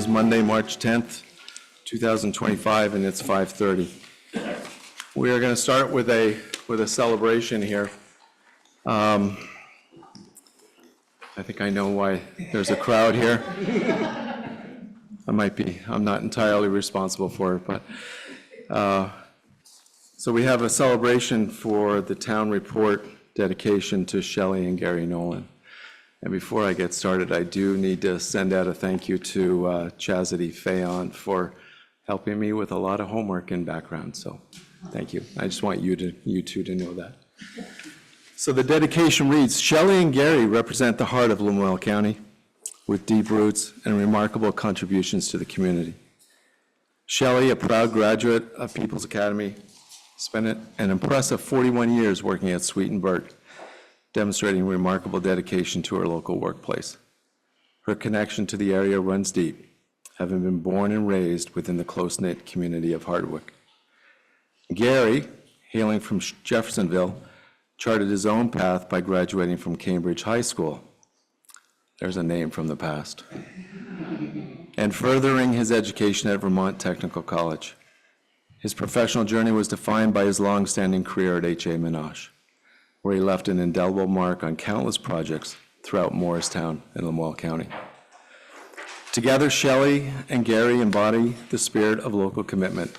It's Monday, March 10th, 2025, and it's 5:30. We are going to start with a celebration here. I think I know why there's a crowd here. I'm not entirely responsible for it, but so we have a celebration for the town report dedication to Shelley and Gary Nolan. And before I get started, I do need to send out a thank you to Chastity Fayon for helping me with a lot of homework and background. So thank you. I just want you two to know that. So the dedication reads, Shelley and Gary represent the heart of Lamoille County with deep roots and remarkable contributions to the community. Shelley, a proud graduate of People's Academy, spent an impressive 41 years working at Sweet and Burt, demonstrating remarkable dedication to her local workplace. Her connection to the area runs deep, having been born and raised within the close-knit community of Hardwick. Gary, hailing from Jeffersonville, charted his own path by graduating from Cambridge High School. There's a name from the past. And furthering his education at Vermont Technical College. His professional journey was defined by his long-standing career at H.A. Menage, where he left an indelible mark on countless projects throughout Morristown and Lamoille County. Together, Shelley and Gary embody the spirit of local commitment,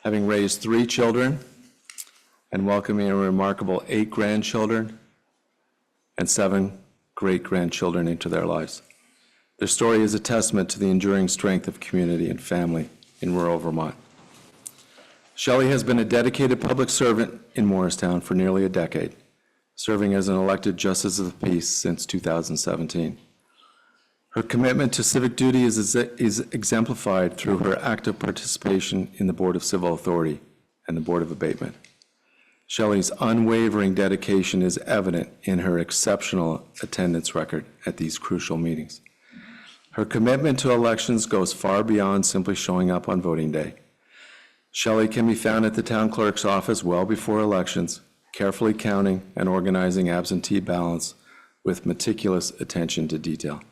having raised 3 children and welcoming a remarkable 8 grandchildren and 7 great-grandchildren into their lives. Their story is a testament to the enduring strength of community and family in rural Vermont. Shelley has been a dedicated public servant in Morristown for nearly a decade, serving as an elected Justice of the Peace since 2017. Her commitment to civic duty is exemplified through her active participation in the Board of Civil Authority and the Board of Abatement. Shelley's unwavering dedication is evident in her exceptional attendance record at these crucial meetings. Her commitment to elections goes far beyond simply showing up on voting day. Shelley can be found at the town clerk's office well before elections, carefully counting and organizing absentee ballots with meticulous attention to detail.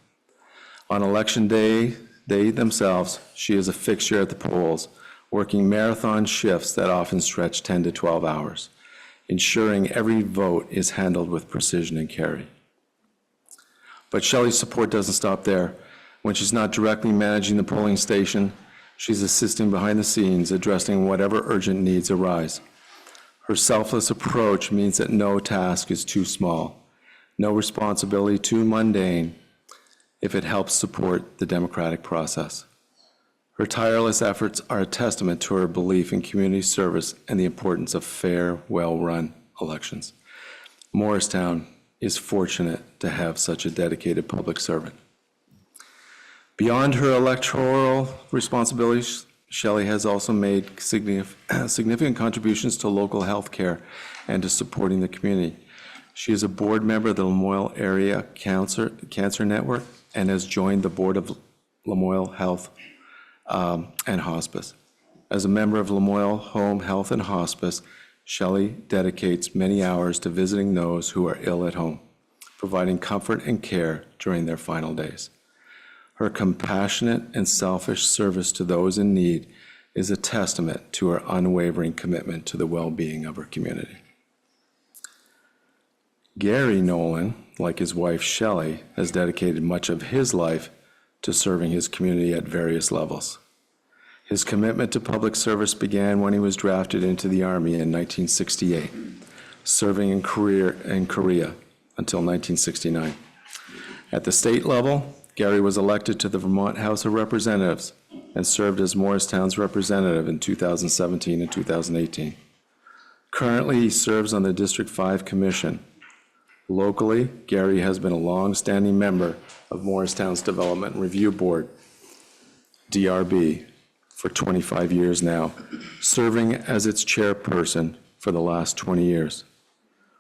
On election day, they themselves, she is a fixture at the polls, working marathon shifts that often stretch 10 to 12 hours, ensuring every vote is handled with precision and care. But Shelley's support doesn't stop there. When she's not directly managing the polling station, she's assisting behind the scenes, addressing whatever urgent needs arise. Her selfless approach means that no task is too small, no responsibility too mundane, if it helps support the democratic process. Her tireless efforts are a testament to her belief in community service and the importance of fair, well-run elections. Morristown is fortunate to have such a dedicated public servant. Beyond her electoral responsibilities, Shelley has also made significant contributions to local health care and to supporting the community. She is a board member of the Lamoille Area Cancer Network and has joined the board of Lamoille Health and Hospice. As a member of Lamoille Home Health and Hospice, Shelley dedicates many hours to visiting those who are ill at home, providing comfort and care during their final days. Her compassionate and selfish service to those in need is a testament to her unwavering commitment to the well-being of her community. Gary Nolan, like his wife Shelley, has dedicated much of his life to serving his community at various levels. His commitment to public service began when he was drafted into the Army in 1968, serving in Korea until 1969. At the state level, Gary was elected to the Vermont House of Representatives and served as Morristown's representative in 2017 and 2018. Currently, he serves on the District 5 Commission. Locally, Gary has been a long-standing member of Morristown's Development Review Board, DRB, for 25 years now, serving as its chairperson for the last 20 years.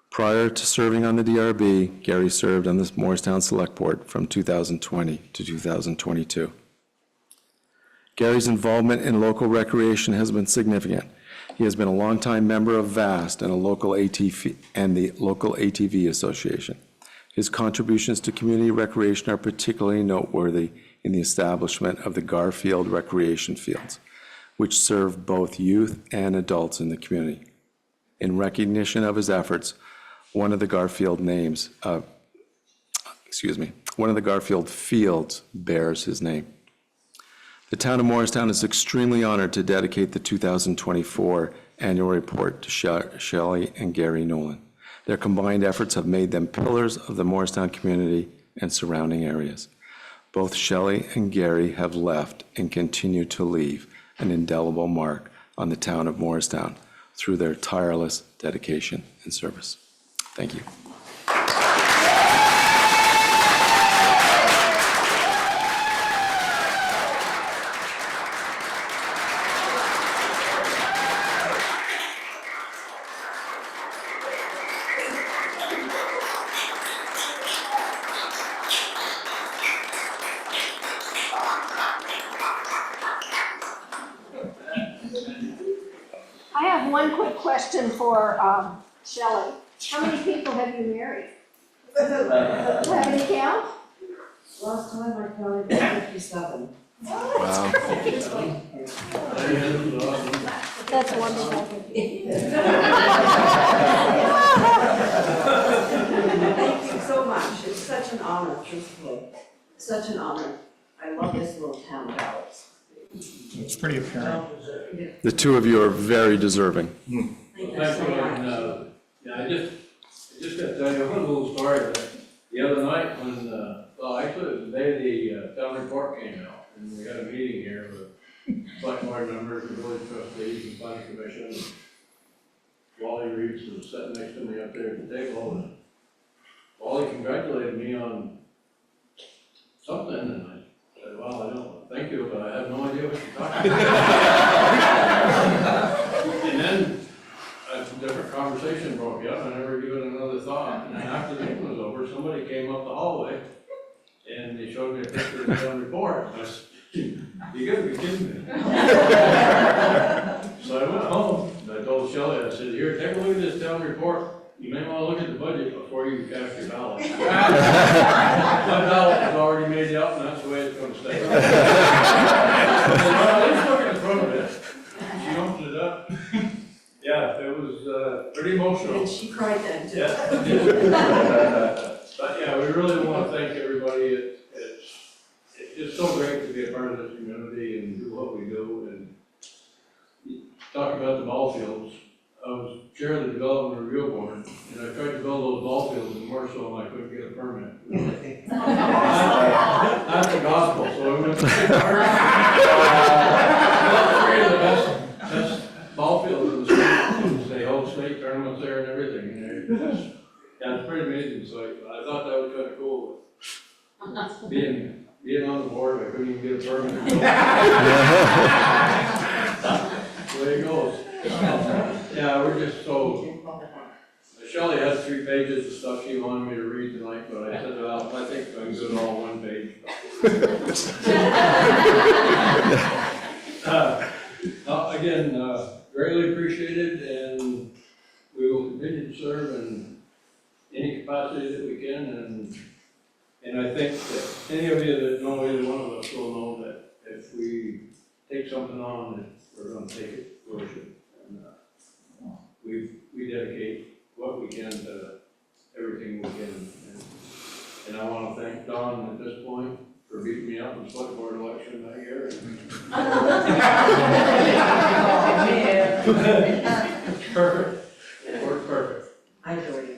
Prior to serving on the DRB, Gary served on the Morristown Selectboard from 2020 to 2022. Gary's involvement in local recreation has been significant. He has been a longtime member of VAST and the local ATV Association. His contributions to community recreation are particularly noteworthy in the establishment of the Garfield Recreation Fields, which serve both youth and adults in the community. In recognition of his efforts, one of the Garfield fields bears his name. The town of Morristown is extremely honored to dedicate the 2024 annual report to Shelley and Gary Nolan. Their combined efforts have made them pillars of the Morristown community and surrounding areas. Both Shelley and Gary have left and continue to leave an indelible mark on the town of Morristown through their tireless dedication and service. Thank you. I have one quick question for Shelley. How many people have you married? Do you have any count? Last time I counted 57. Wow. That's wonderful. Thank you so much. It's such an honor, truthfully. Such an honor. I love this little town of ours. It's pretty apparent. The two of you are very deserving. Thank you Thank so you, much. and, I just got to tell you one little story that the other night when, well, actually, it was the day the town report came out, and we had a meeting here with select board members, the village trustees, and planning commission. And Wally Reeves was sitting next to me up there at the table, and Wally congratulated me on something, and I said, well, I don't, thank you, but I have no idea what you're talking about. And then a different conversation broke out, I never given it another thought. And after the meeting was over, somebody came up the hallway and they showed me a picture of the town report. I said, you gotta be kidding me. So I went home and I told Shelley, I said, here, take a look at this town report. You may want to look at the budget before you cast your ballot. My ballot was already made up and that's the way it's going to stay. Well, let's look at the front of it. She opened it up. Yeah, it was pretty emotional. And she cried then too. Yeah. But yeah, we really want to thank everybody. It's just so great to be a part of this community and do what we do. And talk about the ball fields. I was chair of the development review board, and I tried to build those ball fields in Morristown, and I couldn't get a permit. That's the gospel, so we went to three of the best ball fields in the state. They hold state tournaments there and everything. And yeah, it's pretty amazing. So I thought that was kind of cool. Being on the board, I couldn't even get a permit. The way it goes. Yeah, we're just so. Shelley has 3 pages of stuff she wanted me to read tonight, but I said, well, I think I can do it all on 1 page. Again, greatly appreciated, and we will continue to serve in any capacity that we can, and I think that any of you that know either one of us will know that if we take something on, that we're going to take it to fruition. And we dedicate what we can to everything we can. And I want to thank Don at this point for beating me up in the select board election that year. Perfect. It worked perfect. I adore you.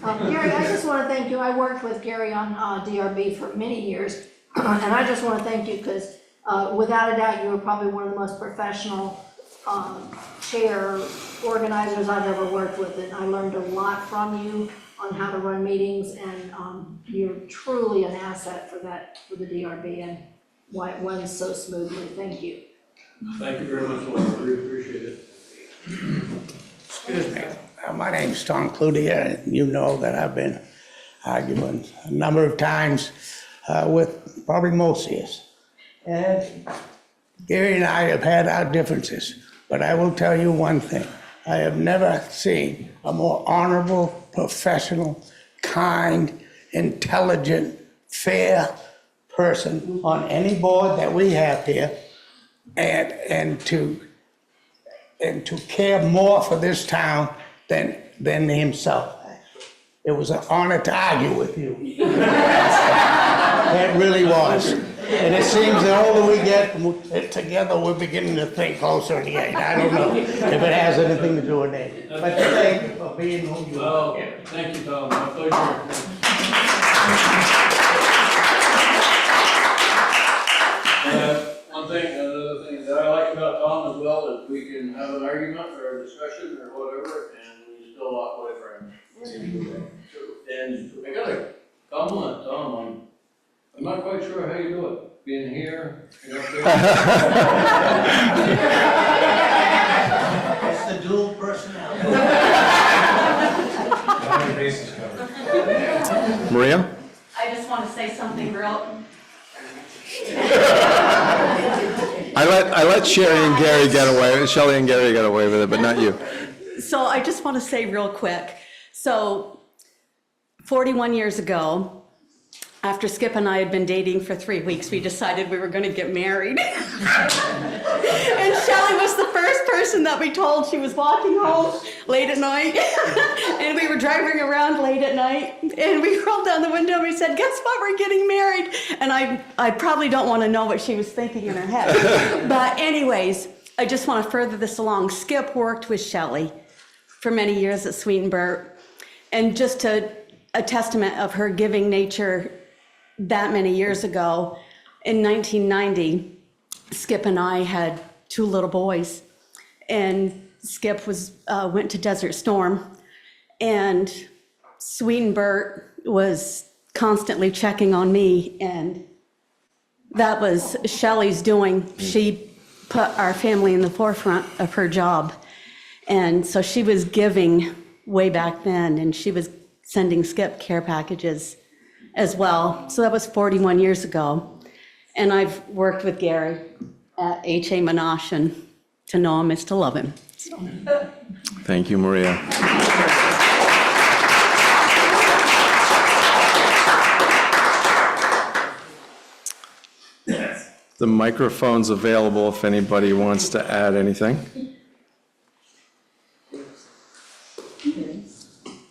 Gary, I just want to thank you. I worked with Gary on DRB for many years, and I just want to thank you because without a doubt, you were probably one of the most professional chair organizers I've ever worked with, and I learned a lot from you on how to run meetings, and you're truly an asset for the DRB and why it runs so smoothly. Thank you. Thank you very much, Laura. I really appreciate it. Excuse me. My name's Tom Cloutier, and you know that I've been arguing a number of times with probably most of us. And Gary and I have had our differences, but I will tell you one thing. I have never seen a more honorable, professional, kind, intelligent, fair person on any board that we have here, and to care more for this town than himself. It was an honor to argue with you. It really was. And it seems the older we get together, we're beginning to think closer to the age. I don't know if it has anything to do with it. But thank you for being who you are. Well, thank you, Tom, my pleasure. Another thing that I like about Tom as well is we can have an argument or a discussion or whatever, and we still walk away friends. And I gotta compliment Tom on, I'm not quite sure how you do it, being here, you know. It's the dual personality. Bases covered. Maria? I just want to say something real, I let Sherry and Gary get away, Shelley and Gary get away with it, but not you. so I just want to say real quick. So 41 years ago, after Skip and I had been dating for 3 weeks, we decided we were going to get married. And Shelley was the first person that we told. She was walking home late at night, and we were driving around late at night, and we rolled down the window and we said, guess what, we're getting married. And I probably don't want to know what she was thinking in her head. But anyways, I just want to further this along. Skip worked with Shelley for many years at Sweetenbert, and just a testament of her giving nature that many years ago, in 1990, Skip and I had 2 little boys, and Skip went to Desert Storm, and Sweetenbert was constantly checking on me, and that was Shelley's doing. She put our family in the forefront of her job, and so she was giving way back then, and she was sending Skip care packages as well. So that was 41 years ago. And I've worked with Gary at H.A. Menashe, and to know him is to love him. So. Thank you, Maria. The microphone's available if anybody wants to add anything.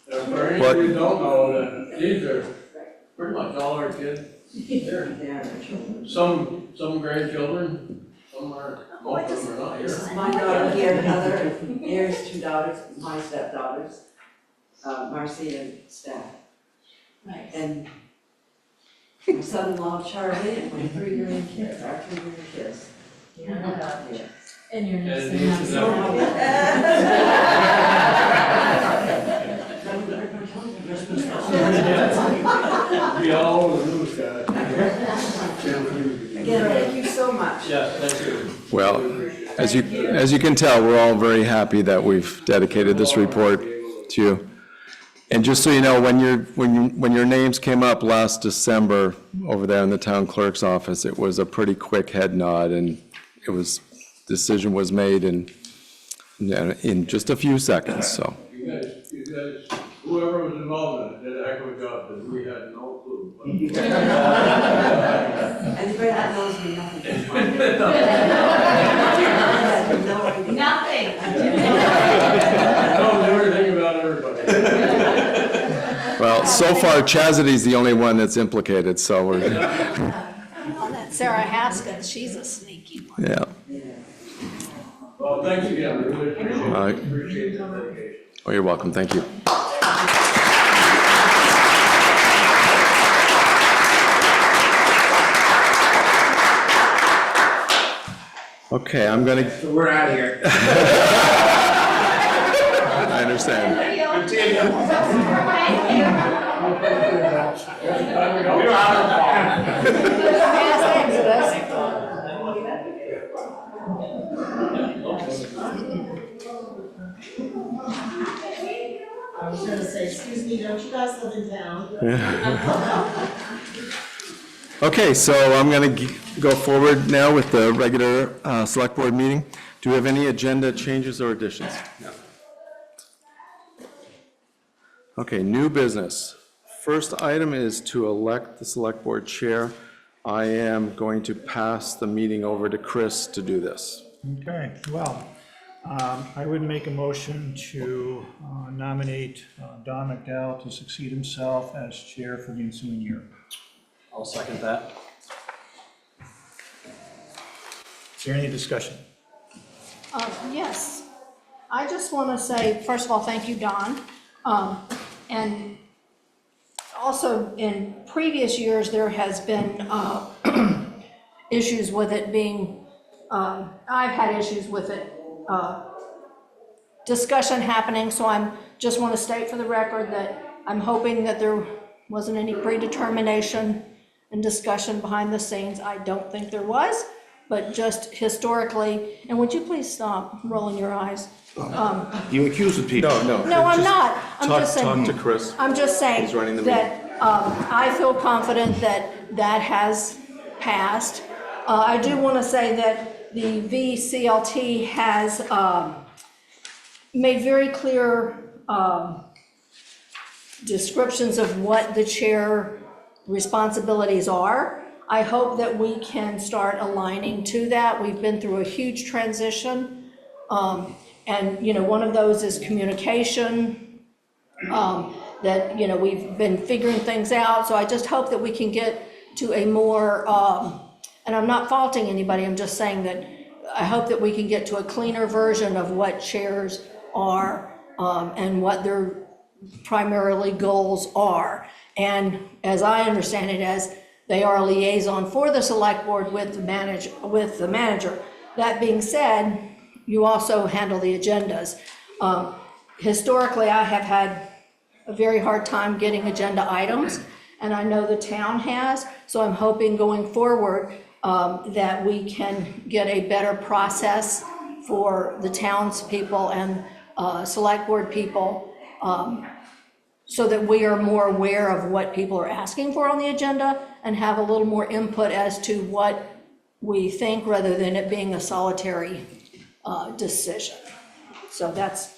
For any of you who don't know, that these are pretty much all our kids. Some grandchildren, some are, most of them are not here. This is my daughter here, Heather, and here's 2 daughters, my stepdaughters, Marcy and Steph. Nice. And my son-in-law Charlie and my 3 grandkids, our 2 grandkids. Yeah. And your And these are be all over the news, guys. Again, thank you so much. Yes, thank you. Well, as you can tell, we're all very happy that we've dedicated this report to you. And just so you know, when your names came up last December over there in the town clerk's office, it was a pretty quick head nod, and decision was made in just a few seconds, so. You guys, whoever was involved in it did a heck of a job, because we had no clue. Anybody that knows me, nothing can find me. Nothing. I know everything about everybody. Well, so far, Chastity's the only one that's implicated, so we're, On that Sarah Haskins, she's a sneaky one. yeah. Well, thanks again, I really All right. appreciate the dedication. Oh, you're welcome, thank you. Okay, I'm gonna. So we're out of here. I understand. I was gonna say, excuse me, don't you guys live in town? Okay, so I'm going to go forward now with the regular Select Board meeting. Do we have any agenda changes or additions? No. Okay, new business. First item is to elect the Select Board Chair. I am going to pass the meeting over to Chris to do this. Okay, well, I would make a motion to nominate Don McDowell to succeed himself as chair for the ensuing year. I'll second that. Is there any discussion? Yes, I just want to say, first of all, thank you, Don. And also, in previous years, there has been issues with it being, I've had issues with it, discussion happening, so just want to state for the record that I'm hoping that there wasn't any predetermination and discussion behind the scenes. I don't think there was, but just historically, and would you please stop rolling your eyes? You accusing people. No, I'm not. I'm just saying. Talk to Chris. I'm just saying He's running the that I feel confident that that has passed. I do want to say that the VCLT has made very clear descriptions of what the chair responsibilities are. I hope that we can start aligning to that. We've been through a huge transition. And, you know, one of those is communication, that, you know, we've been figuring things out. So I just hope that we can get to a more, and I'm not faulting anybody, I'm just saying that I hope that we can get to a cleaner version of what chairs are, and what their primarily goals are. And as I understand it, as they are a liaison for the select board with the manager. That being said, you also handle the agendas. Historically, I have had a very hard time getting agenda items, and I know the town has, so I'm hoping going forward that we can get a better process for the townspeople and select board people, so that we are more aware of what people are asking for on the agenda and have a little more input as to what we think, rather than it being a solitary decision. So that's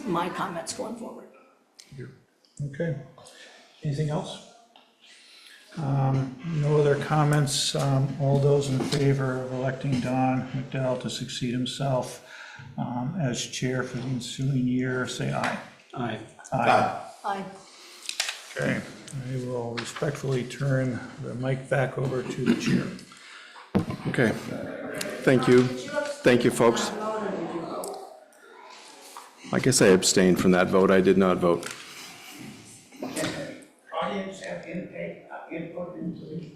my comments going forward. Okay. Anything else? No other comments. All those in favor of electing Don McDowell to succeed himself as chair for the ensuing year, say aye. Aye. Aye. Aye. Okay, I will respectfully turn the mic back over to the chair. Okay. Thank you. Thank you, folks. I guess I abstained from that vote. I did not vote. Audience have input into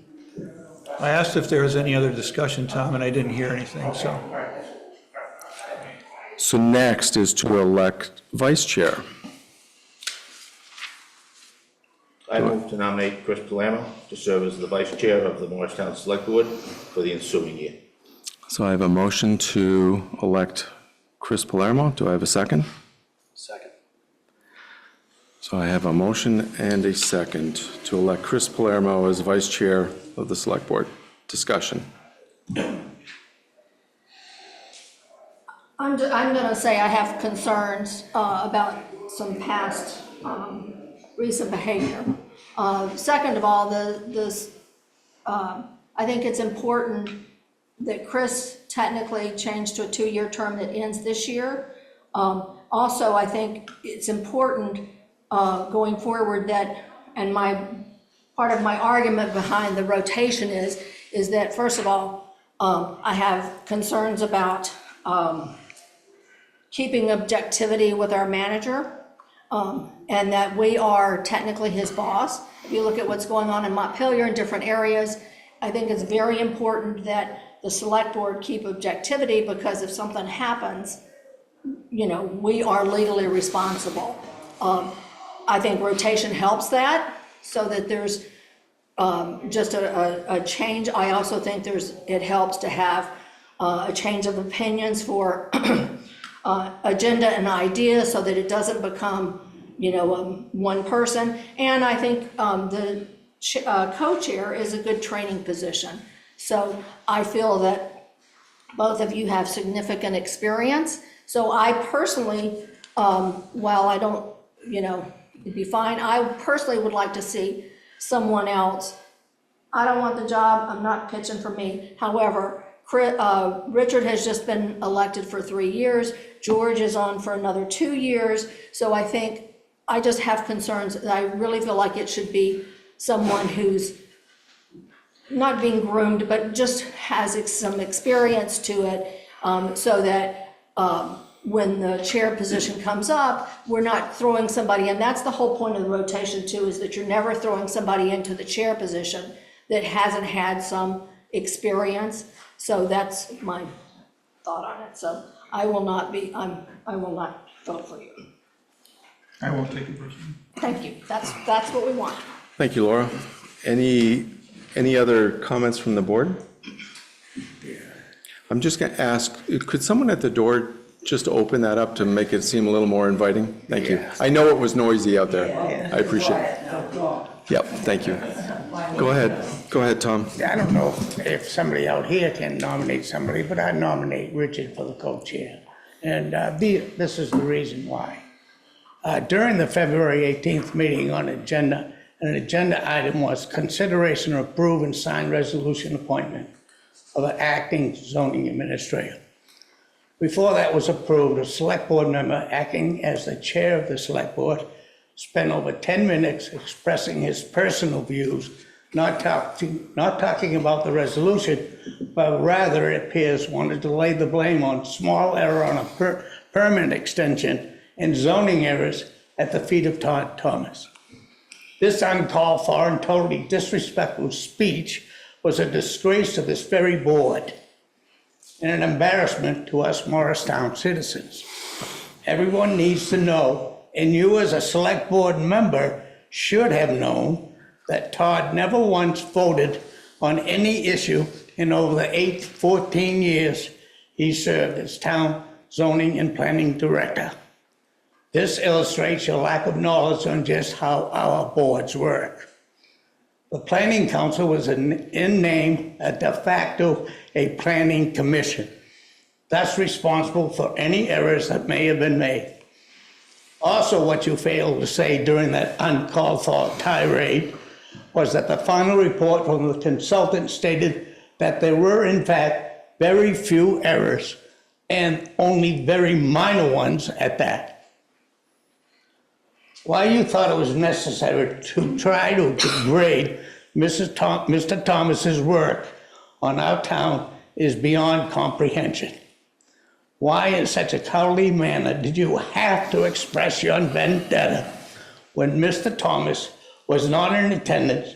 I asked if there was any other discussion, Tom, and I didn't hear anything, so. So next is to elect vice chair. I move to nominate Chris Palermo to serve as the vice chair of the Morristown Selectboard for the ensuing year. So I have a motion to elect Chris Palermo. Do I have a second? Second. So I have a motion and a second to elect Chris Palermo as vice chair of the select board. Discussion. I'm gonna say I have concerns about some past recent behavior. Second of all, I think it's important that Chris technically changed to a 2-year term that ends this year. Also, I think it's important going forward that, and part of my argument behind the rotation is that, first of all, I have concerns about keeping objectivity with our manager, and that we are technically his boss. If you look at what's going on in Montpelier and different areas, I think it's very important that the select board keep objectivity, because if something happens, you know, we are legally responsible. I think rotation helps that, so that there's just a change. I also think it helps to have a change of opinions for agenda and ideas, so that it doesn't become, you know, one person. And I think the co-chair is a good training position. So I feel that both of you have significant experience. So I personally, while I don't, you know, it'd be fine. I personally would like to see someone else. I don't want the job, I'm not pitching for me. However, Richard has just been elected for 3 years, George is on for another 2 years, so I think, I just have concerns, that I really feel like it should be someone who's not being groomed, but just has some experience to it, so that when the chair position comes up, we're not throwing somebody in. That's the whole point of the rotation too, is that you're never throwing somebody into the chair position that hasn't had some experience. So that's my thought on it. So I will not vote for you. I won't take it personally. Thank you. That's what we want. Thank you, Laura. Any other comments from the board? I'm just going to ask, could someone at the door just open that up to make it seem a little more inviting? Thank you. I know it was noisy out there. I appreciate it. Yep, thank you. Go ahead, Tom. I don't know if somebody out here can nominate somebody, but I nominate Richard for the co-chair. And this is the reason why. During the February 18th meeting on an agenda item was consideration of approve and sign resolution appointment of an acting zoning administrator. Before that was approved, a select board member acting as the chair of the select board spent over 10 minutes expressing his personal views, not talking about the resolution, but rather, it appears, wanted to lay the blame on small error on a permit extension and zoning errors at the feet of Todd Thomas. This uncalled for and totally disrespectful speech was a disgrace to this very board and an embarrassment to us Morristown citizens. Everyone needs to know, and you as a select board member should have known, that Todd never once voted on any issue in over the 14 years he served as town zoning and planning director. This illustrates your lack of knowledge on just how our boards work. The Planning Council was in name a de facto a planning commission, thus responsible for any errors that may have been made. Also, what you failed to say during that uncalled for tirade was that the final report from the consultant stated that there were in fact very few errors and only very minor ones at that. Why you thought it was necessary to try to degrade Mr. Thomas's work on our town is beyond comprehension. Why in such a cowardly manner did you have to express your vendetta when Mr. Thomas was not in attendance,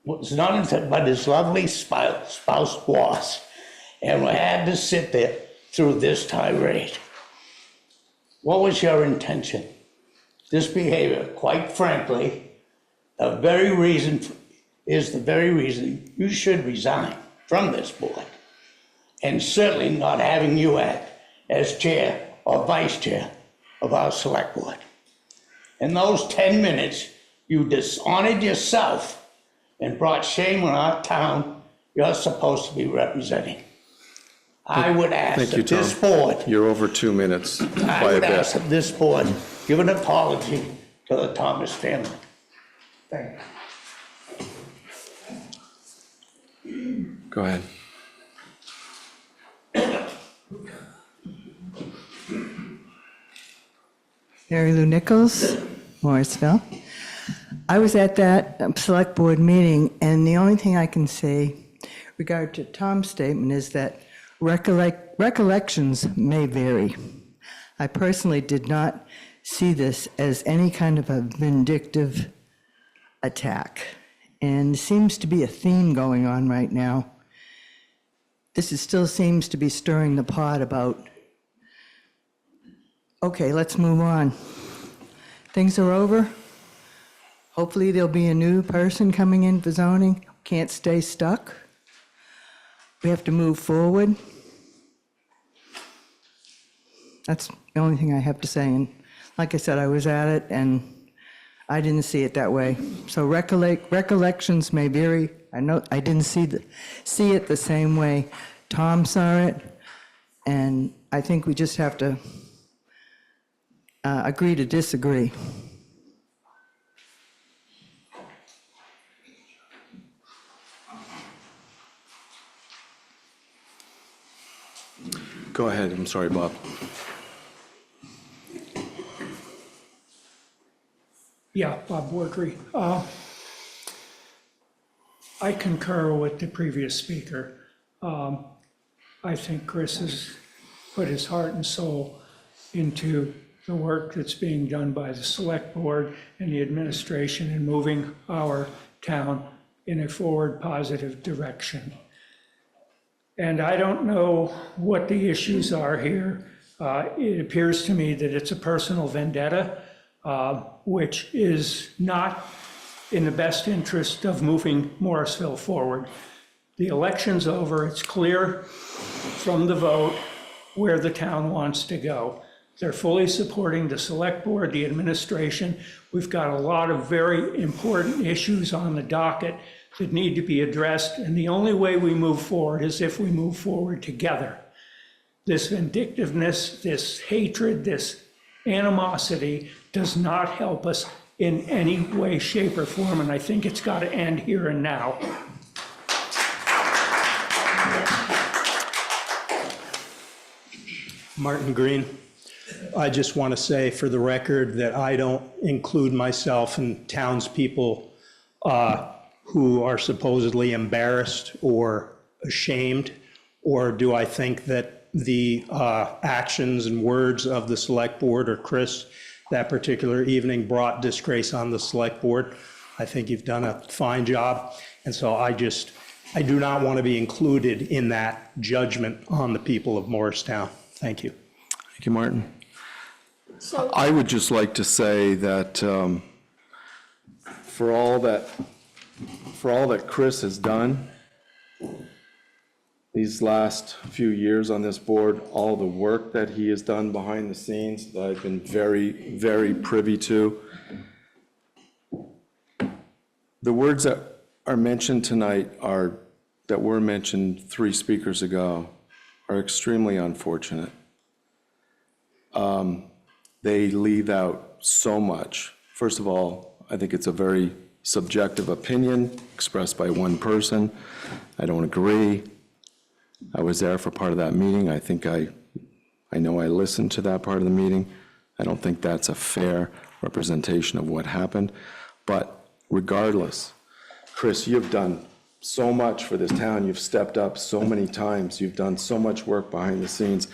but his lovely spouse was, and had to sit there through this tirade? What was your intention? This behavior, quite frankly, is the very reason you should resign from this board, and certainly not having you act as chair or vice chair of our select board. In those 10 minutes, you dishonored yourself and brought shame on our town you're supposed to be representing. I would ask Thank you, that this Tom. board, You're over 2 minutes I by a would ask bit. that this board give an apology to the Thomas family. Thank you. Go ahead. Mary Lou Nichols, Morrisville. I was at that select board meeting, and the only thing I can say regard to Tom's statement is that recollections may vary. I personally did not see this as any kind of a vindictive attack, and seems to be a theme going on right now. Still seems to be stirring the pot about, okay, let's move on. Things are over. Hopefully there'll be a new person coming in for zoning. Can't stay stuck. We have to move forward. That's the only thing I have to say. And like I said, I was at it and I didn't see it that way. So recollections may vary. I know I didn't see it the same way Tom saw it, and I think we just have to agree to disagree. Go ahead, I'm sorry, Bob. Yeah, Bob Workery. I concur with the previous speaker. I think Chris has put his heart and soul into the work that's being done by the select board and the administration in moving our town in a forward positive direction. And I don't know what the issues are here. It appears to me that it's a personal vendetta, which is not in the best interest of moving Morrisville forward. The election's over, it's clear from the vote where the town wants to go. They're fully supporting the select board, the administration. We've got a lot of very important issues on the docket that need to be addressed, and the only way we move forward is if we move forward together. This vindictiveness, this hatred, this animosity does not help us in any way, shape, or form, and I think it's got to end here and now. Martin Green. I just want to say for the record that I don't include myself in townspeople who are supposedly embarrassed or ashamed, or do I think that the actions and words of the select board or Chris that particular evening brought disgrace on the select board. I think you've done a fine job. And so I do not want to be included in that judgment on the people of Morristown. Thank you. Thank you, Martin. So, I would just like to say that for all that Chris has done these last few years on this board, all the work that he has done behind the scenes that I've been very, very privy to. The words that are mentioned tonight that were mentioned 3 speakers ago are extremely unfortunate. They leave out so much. First of all, I think it's a very subjective opinion expressed by one person. I don't agree. I was there for part of that meeting. I think I know I listened to that part of the meeting. I don't think that's a fair representation of what happened. But regardless, Chris, you've done so much for this town. You've stepped up so many times. You've done so much work behind the scenes.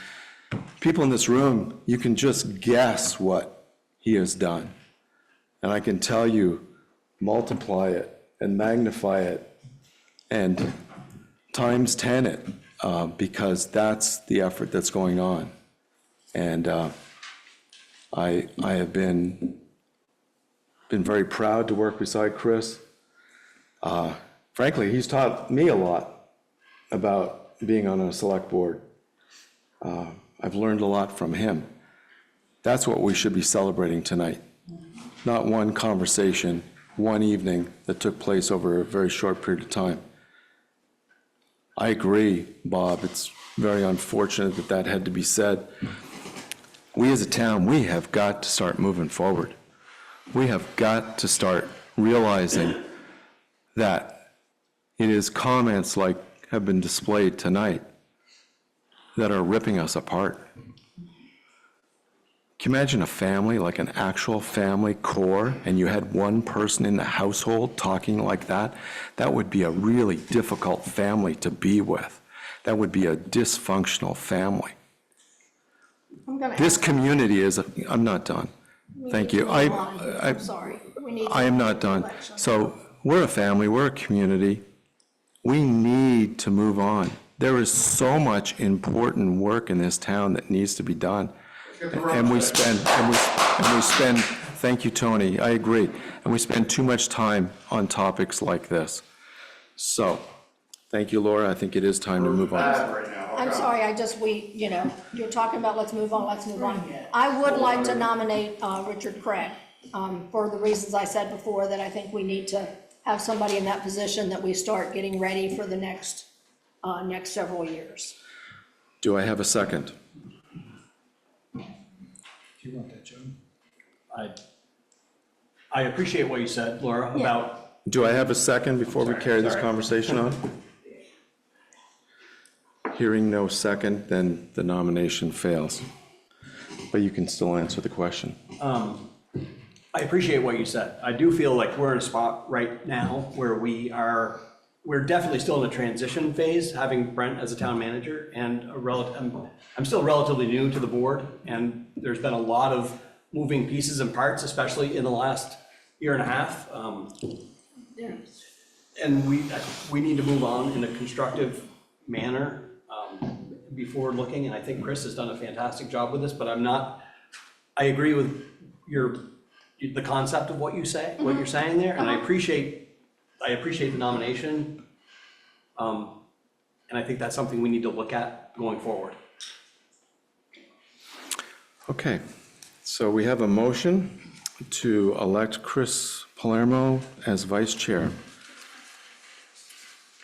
People in this room, you can just guess what he has done. And I can tell you, multiply it and magnify it and times 10 it, because that's the effort that's going on. And I have been very proud to work beside Chris. Frankly, he's taught me a lot about being on a select board. I've learned a lot from him. That's what we should be celebrating tonight. Not one conversation, one evening that took place over a very short period of time. I agree, Bob, it's very unfortunate that that had to be said. We as a town, we have got to start moving forward. We have got to start realizing that it is comments like have been displayed tonight that are ripping us apart. Can you imagine a family, like an actual family core, and you had one person in the household talking like that? That would be a really difficult family to be with. That would be a dysfunctional family. This community is, I'm not done. Thank you. I'm sorry. I am not done. So we're a family, we're a community. We need to move on. There is so much important work in this town that needs to be done. And we spend, thank you, Tony, I agree. And we spend too much time on topics like this. So, thank you, Laura. I think it is time to move on. I'm sorry, you're talking about let's move on. I would like to nominate Richard Craig for the reasons I said before, that I think we need to have somebody in that position that we start getting ready for the next several years. Do I have a second? Do you want that, John? I appreciate what you said, Laura, about, Do I have a second before we carry this conversation on? Hearing no second, then the nomination fails. But you can still answer the question. I appreciate what you said. I do feel like we're in a spot right now where we're definitely still in a transition phase, having Brent as a town manager, and I'm still relatively new to the board, and there's been a lot of moving pieces and parts, especially in the last year and a half. And we need to move on in a constructive manner before looking, and I think Chris has done a fantastic job with this, but I agree with the concept of what you're saying there, and I appreciate the nomination. And I think that's something we need to look at going forward. Okay, so we have a motion to elect Chris Palermo as vice chair.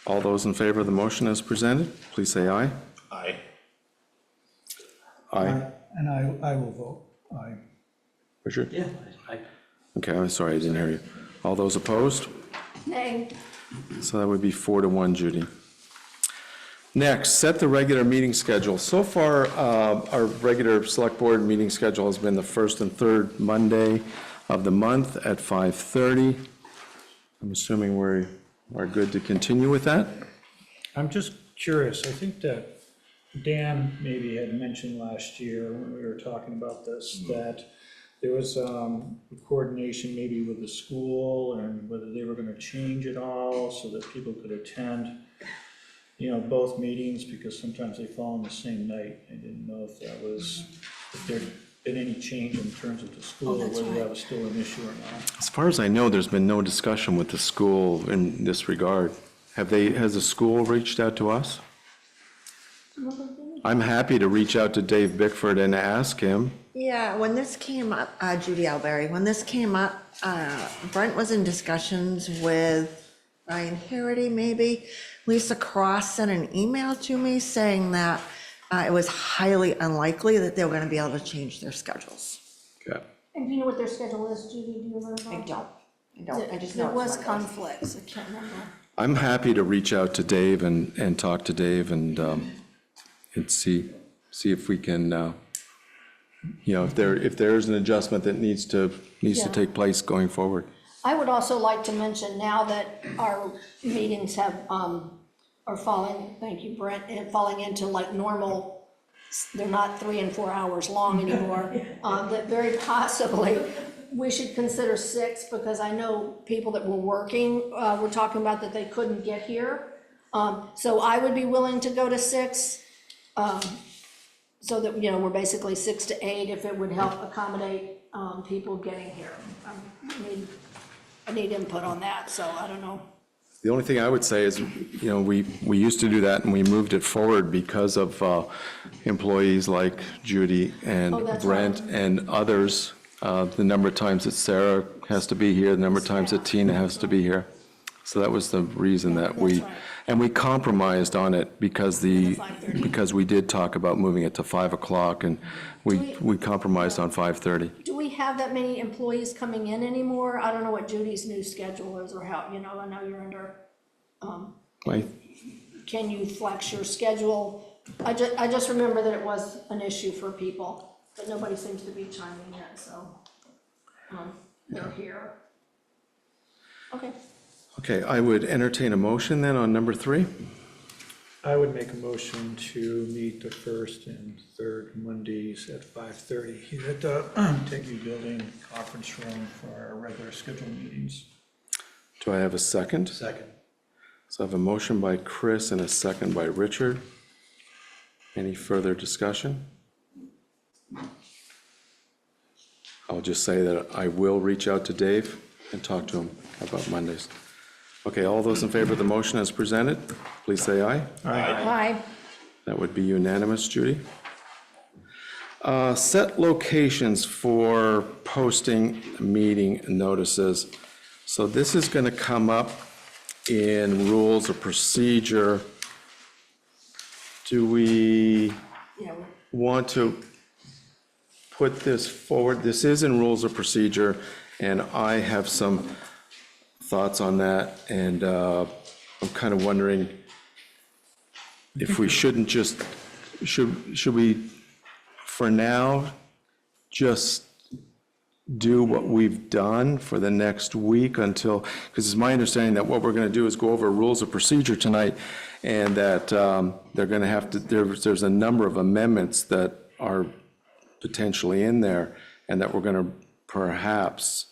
All those in favor of the motion as presented, please say aye. Aye. Aye. And I will vote aye. Richard? Yeah. Okay, I'm sorry, I didn't hear you. All those opposed? Nay. So that would be 4-1, Judy. Next, set the regular meeting schedule. So far, our regular select board meeting schedule has been the first and third Monday of the month at 5:30. I'm assuming we are good to continue with that? I'm just curious, I think that Dan maybe had mentioned last year when we were talking about this, that there was coordination maybe with the school and whether they were gonna change it all so that people could attend, both meetings, because sometimes they fall on the same night. I didn't know if there'd been any change in terms of the school, or whether that was still an issue or not. As far as I know, there's been no discussion with the school in this regard. Has the school reached out to us? I'm happy to reach out to Dave Bickford and ask him. Yeah, when this came up, Judy Alberry, when this came up, Brent was in discussions with Ryan Harity, maybe. Lisa Cross sent an email to me saying that it was highly unlikely that they were gonna be able to change their schedules. Okay. And do you know what their schedule is, Judy? Do you remember? I don't, I just know There was it's Mondays. conflicts, I can't remember. I'm happy to reach out to Dave and talk to Dave and see if we can, if there is an adjustment that needs to Yeah. take place going forward. I would also like to mention now that our meetings are falling, thank you, Brent, and falling into like normal, they're not 3 and 4 hours long anymore, that very possibly we should consider 6, because I know people that were working were talking about that they couldn't get here. So I would be willing to go to 6, so that, we're basically 6 to 8, if it would help accommodate people getting here. I need input on that, so I don't know. The only thing I would say is, we used to do that and we moved it forward because of employees like Judy and Oh, that's Brent right. and others. The number of times that Sarah has to be here, the number of times that Tina has to be here. So that was the reason that That's right. and we compromised on it because The 5:30. because we did talk about moving it to 5 o'clock and we compromised on 5:30. Do we have that many employees coming in anymore? I don't know what Judy's new schedule is or how, I know you're under, can you flex your schedule? I just remember that it was an issue for people, but nobody seems to be chiming in, so, they're here. Okay. Okay, I would entertain a motion then on number 3. I would make a motion to meet the first and third Mondays at 5:30 here at the Tegu Building conference room for our regular scheduled meetings. Do I have a second? Second. So I have a motion by Chris and a second by Richard. Any further discussion? I'll just say that I will reach out to Dave and talk to him about Mondays. Okay, all those in favor of the motion as presented, please say aye. Aye. That would be unanimous, Judy. Set locations for posting meeting notices. So this is going to come up in rules of procedure. Do we want to put this forward? This is in rules of procedure, and I have some thoughts on that, and I'm kind of wondering, if we shouldn't just, should we, for now, just do what we've done for the next week until, because it's my understanding that what we're going to do is go over rules of procedure tonight, and that they're going to have to, there's a number of amendments that are potentially in there, and that we're going to perhaps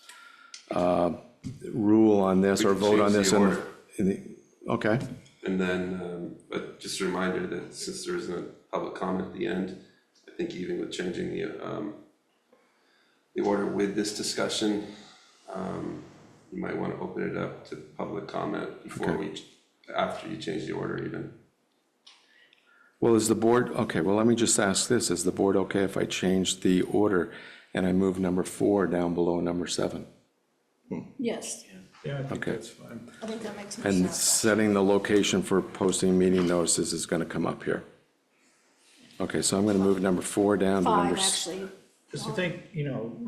rule on this or vote on this in the, okay. And then, but just a reminder that since there isn't a public comment at the end, I think even with changing the order with this discussion, you might want to open it up to public comment before after you change the order even. Well, is the board, okay, well, let me just ask this, is the board okay if I change the order and I move number 4 down below number 7? Yes, Yeah, I think Okay. that's fine. I think that makes more And sense. setting the location for posting meeting notices is going to come up here. Okay, so I'm going to move number 4 down to number 5, actually. Because I think,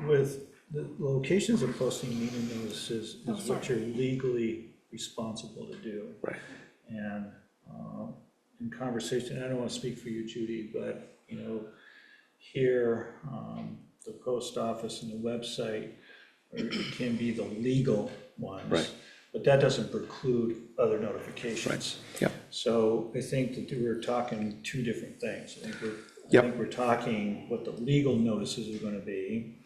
with the locations of posting meeting notices is what you're legally responsible to do. Right. And in conversation, I don't want to speak for you, Judy, but, here, the post office and the website can be the legal ones. Right. But that doesn't preclude other notifications. Yep. So I think that we're talking two different things. I Yep. think we're talking what the legal notices are gonna be.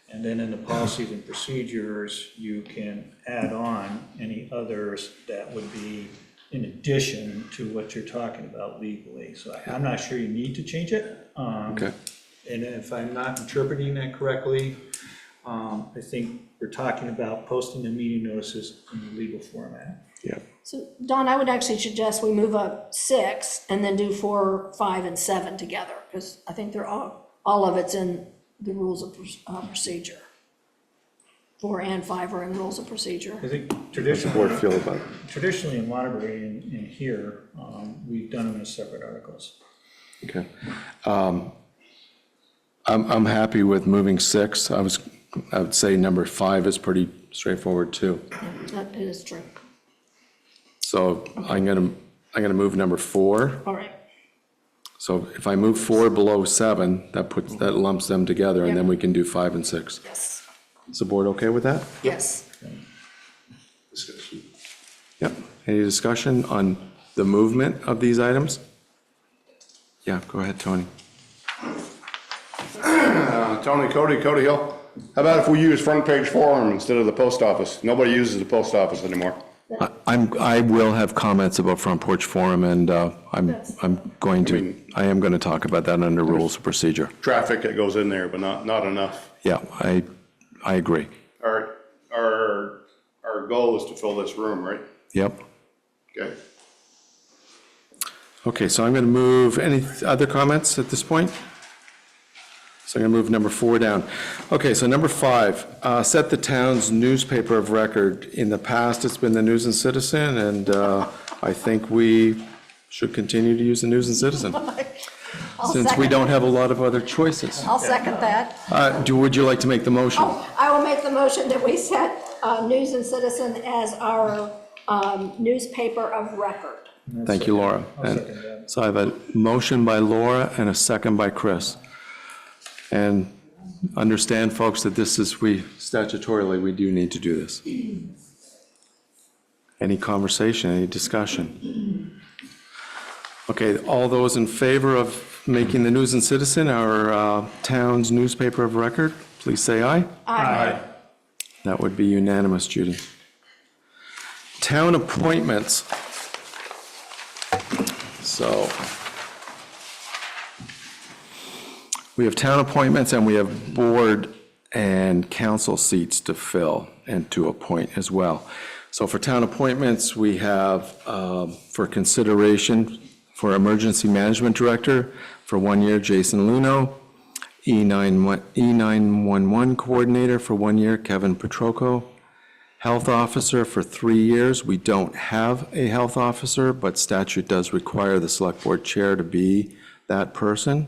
And then in the policies and procedures, you can add on any others that would be in addition to what you're talking about legally. So I'm not sure you need to change it. Okay. And if I'm not interpreting that correctly, I think we're talking about posting the meeting notices in the legal format. Yeah. So Don, I would actually suggest we move up 6 and then do 4, 5, and 7 together, because I think they're all of it's in the rules of procedure. 4 and 5 are in rules of procedure. I think How's the board feel about it? traditionally in Waterbury and here, we've done them as separate articles. Okay. I'm happy with moving 6. I would say number 5 is pretty straightforward too. That is true. So I'm gonna move number 4. All right. So if I move 4 below 7, that lumps them together, and then Yep. we can do 5 and 6. Yes. Is the board okay with that? Yes. Discussion. Yep. Any discussion on the movement of these items? Yeah, go ahead, Tony. Tony Cody Hill. How about if we use Front Page Forum instead of the post office? Nobody uses the post office anymore. I will have comments about Front Porch Forum, and I am going to talk about that under rules of procedure. Traffic that goes in there, but not enough. Yeah, I agree. Our goal is to fill this room, right? Yep. Okay. Okay, so I'm going to move, any other comments at this point? So I'm going to move number 4 down. Okay, so number 5, set the town's newspaper of record. In the past, it's been the News and Citizen, and I think we should continue to use the News and Citizen, since we don't have a lot of other choices. I'll second that. Would you like to make the motion? I will make the motion that we set News and Citizen as our newspaper of record. Thank you, Laura. I'll second that. So I have a motion by Laura and a second by Chris. And understand, folks, that statutorily, we do need to do this. Any conversation, any discussion? Okay, all those in favor of making the News and Citizen our town's newspaper of record, please say aye. Aye. That would be unanimous, Judy. Town appointments. So we have town appointments, and we have board and council seats to fill and to appoint as well. So for town appointments, we have for consideration for Emergency Management Director for 1 year, Jason Luno. E911 Coordinator for 1 year, Kevin Petrocco. Health Officer for 3 years. We don't have a health officer, but statute does require the Select Board Chair to be that person.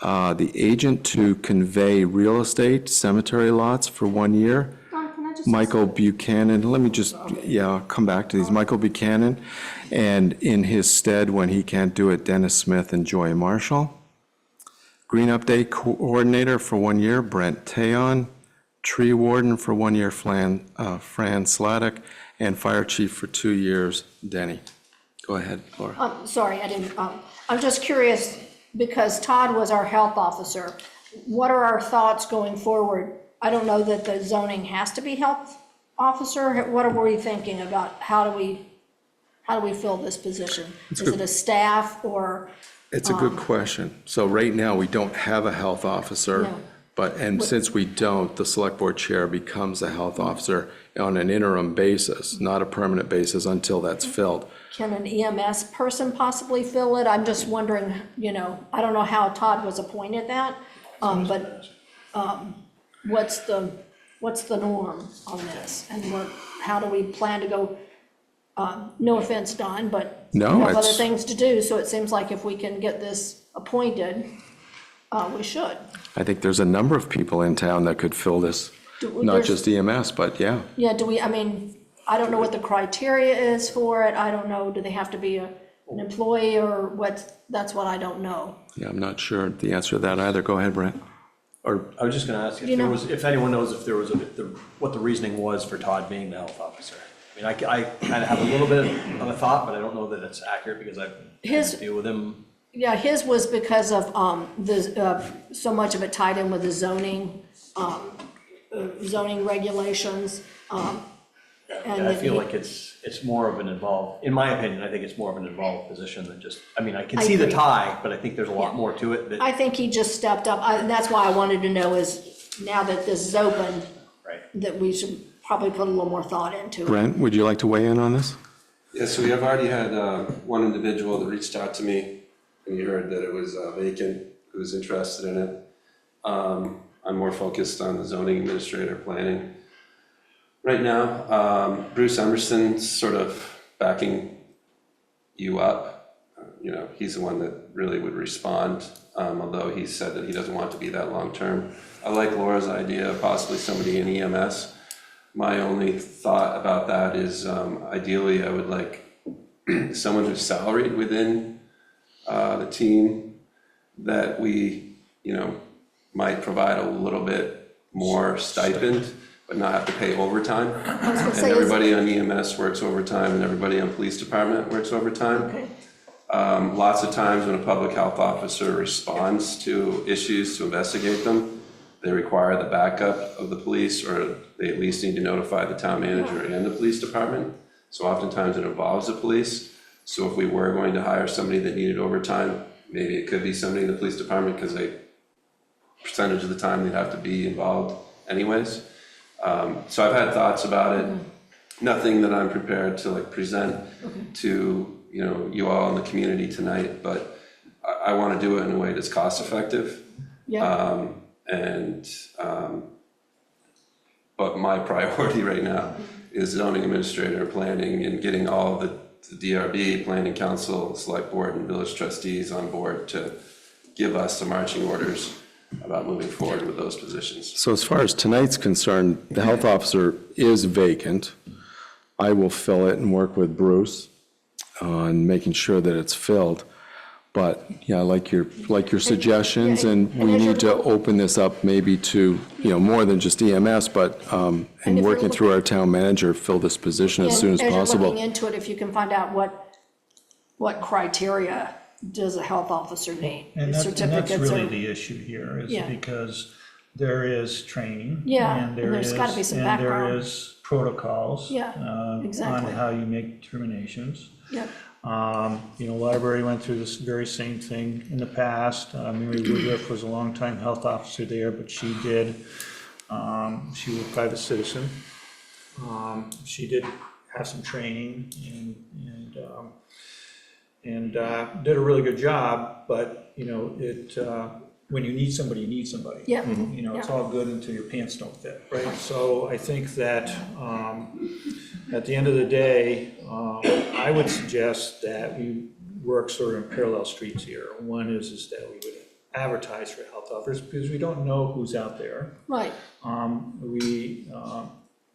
The agent to convey real estate, cemetery lots for 1 year. Don, can I just? Michael Buchanan, let me just, I'll come back to these. Michael Buchanan, and in his stead, when he can't do it, Dennis Smith and Joy Marshall. Green Update Coordinator for 1 year, Brent Tayon. Tree Warden for 1 year, Fran Sladek. And Fire Chief for 2 years, Denny. Go ahead, Laura. Sorry, I didn't, I'm just curious, because Todd was our health officer. What are our thoughts going forward? I don't know that the zoning has to be health officer. What are we thinking about? How do we fill this position? Is it a staff or? It's a good question. So right now, we don't have a health officer. No. And since we don't, the select board chair becomes a health officer on an interim basis, not a permanent basis until that's filled. Can an EMS person possibly fill it? I'm just wondering, I don't know how Todd was appointed that, but what's the norm on this? And how do we plan to go, no offense, Don, but we No, have other it's- things to do, so it seems like if we can get this appointed, we should. I think there's a number of people in town that could fill this, not There's- just EMS, but yeah. Yeah, I don't know what the criteria is for it. I don't know, do they have to be an employee or what? That's what I don't know. Yeah, I'm not sure the answer to that either. Go ahead, Brent. Or, I was just gonna ask You know- if anyone knows if there was what the reasoning was for Todd being the health officer. I mean, I kind of have a little bit of a thought, but I don't know that it's accurate because I've had to deal with him. Yeah, his was because of so much of it tied in with the zoning regulations. And I feel like it's more of an involved, in my opinion, I think it's more of an involved position than just, I mean, I can I see the agree. tie, but I think there's a lot more to it that. I think he just stepped up. That's why I wanted to know is, now that this is open, Right. that we should probably put a little more thought into it. Brent, would you like to weigh in on this? Yeah, so we have already had one individual that reached out to me, and you heard that it was vacant, who was interested in it. I'm more focused on the zoning administrator planning. Right now, Bruce Emerson's sort of backing you up. He's the one that really would respond, although he said that he doesn't want to be that long-term. I like Laura's idea of possibly somebody in EMS. My only thought about that is ideally I would like someone who's salaried within the team that we, might provide a little bit more stipend, but not have to pay overtime. And everybody on EMS works overtime and everybody on police department works overtime. Okay. Lots of times when a public health officer responds to issues to investigate them, they require the backup of the police, or they at least need to notify the town manager and the police department. So oftentimes it involves the police. So if we were going to hire somebody that needed overtime, maybe it could be somebody in the police department because percentage of the time they'd have to be involved anyways. So I've had thoughts about it. Nothing that I'm prepared to present to you all in the community tonight, but I want to do it in a way that's cost effective. Yeah. But my priority right now is zoning administrator, planning, and getting all the DRB, planning council, select board, and village trustees on board to give us the marching orders about moving forward with those positions. So as far as tonight's concerned, the health officer is vacant. I will fill it and work with Bruce on making sure that it's filled. But yeah, I like your suggestions, and we need to open this up maybe to, more than just EMS, but, and working through our town manager, fill this position as soon as As you're possible. looking into it, if you can find out what criteria does a health officer need? And that's Certificates really or- the issue here, is Yeah. because there is training. Yeah, and and there's gotta be some And background. there is protocols. Yeah, exactly. On how you make determinations. Yep. Library went through this very same thing in the past. Mary Woodruff was a longtime health officer there, but she was a private citizen. She did have some training and did a really good job, but, when you need somebody, you need somebody. Yeah. It's all good until your pants don't fit, right? So I think that, at the end of the day, I would suggest that we work sort of in parallel streets here. One is that we would advertise for health officers because we don't know who's out there. Right.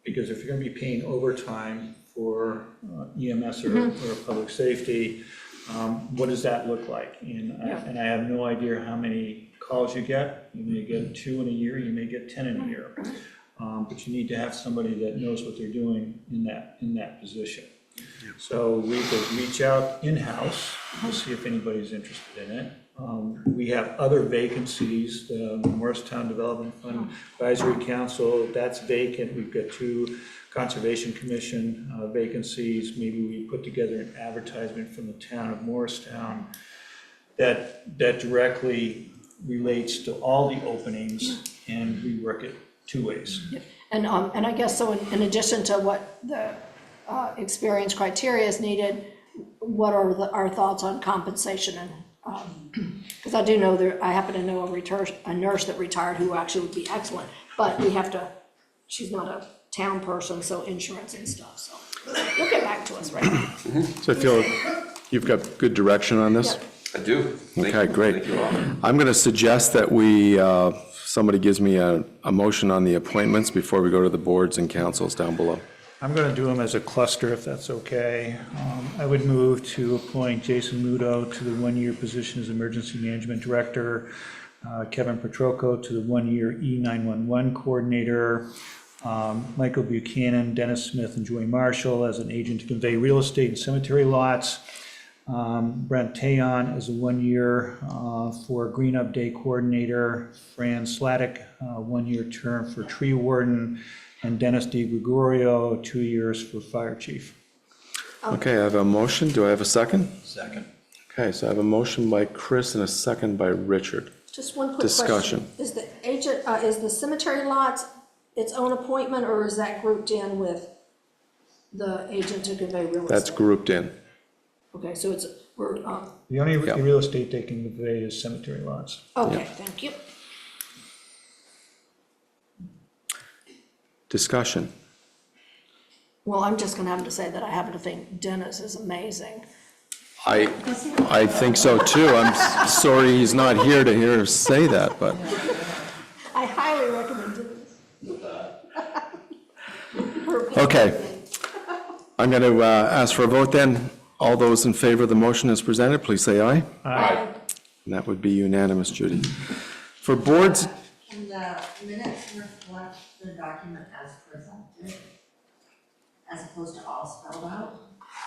Because if you're gonna be paying overtime for EMS or public safety, what does that look like? And I have no idea how many calls you get. You may get 2 in a year, you may get 10 in a year. But you need to have somebody that knows what they're doing in that position. So we could reach out in-house to see if anybody's interested in it. We have other vacancies, the Morristown Development Fund Advisory Council, that's vacant. We've got 2 Conservation Commission vacancies. Maybe we put together an advertisement from the town of Morristown that directly relates to all the openings, and we work it 2 ways. And I guess so in addition to what the experience criteria is needed, what are our thoughts on compensation? And because I do know I happen to know a nurse that retired who actually would be excellent, but we have to, she's not a town person, so insurance and stuff, so you'll get back to us, right? So I feel you've got good direction on this? I do. Okay, great. Thank you all. I'm going to suggest that somebody gives me a motion on the appointments before we go to the boards and councils down below. I'm going to do them as a cluster, if that's okay. I would move to appoint Jason Muto to the 1-year position as Emergency Management Director, Kevin Petrocco to the 1-year E911 Coordinator, Michael Buchanan, Dennis Smith, and Joy Marshall as an agent to convey real estate and cemetery lots, Brent Tayon as a 1-year for Green Up Day Coordinator, Fran Sladek, 1-year term for Tree Warden, and Dennis DiGregorio, 2 years for Fire Chief. Okay, I have a motion. Do I have a second? Second. Okay, so I have a motion by Chris and a second by Richard. Just one quick Discussion. question. Is the agent, is the cemetery lots its own appointment, or is that grouped in with the agent to convey real estate? That's grouped in. Okay, so we're, The only Yeah. real estate they can convey is cemetery lots. okay, thank you. Discussion. Well, I'm just gonna have to say that I happen to think Dennis is amazing. I think so too. I'm sorry he's not here to hear us say that, but I highly recommend Dennis. okay. I'm going to ask for a vote then. All those in favor of the motion as presented, please say aye. Aye. And that would be unanimous, Judy. For boards, Can the minutes reflect the document as presented, as opposed to all spelled out?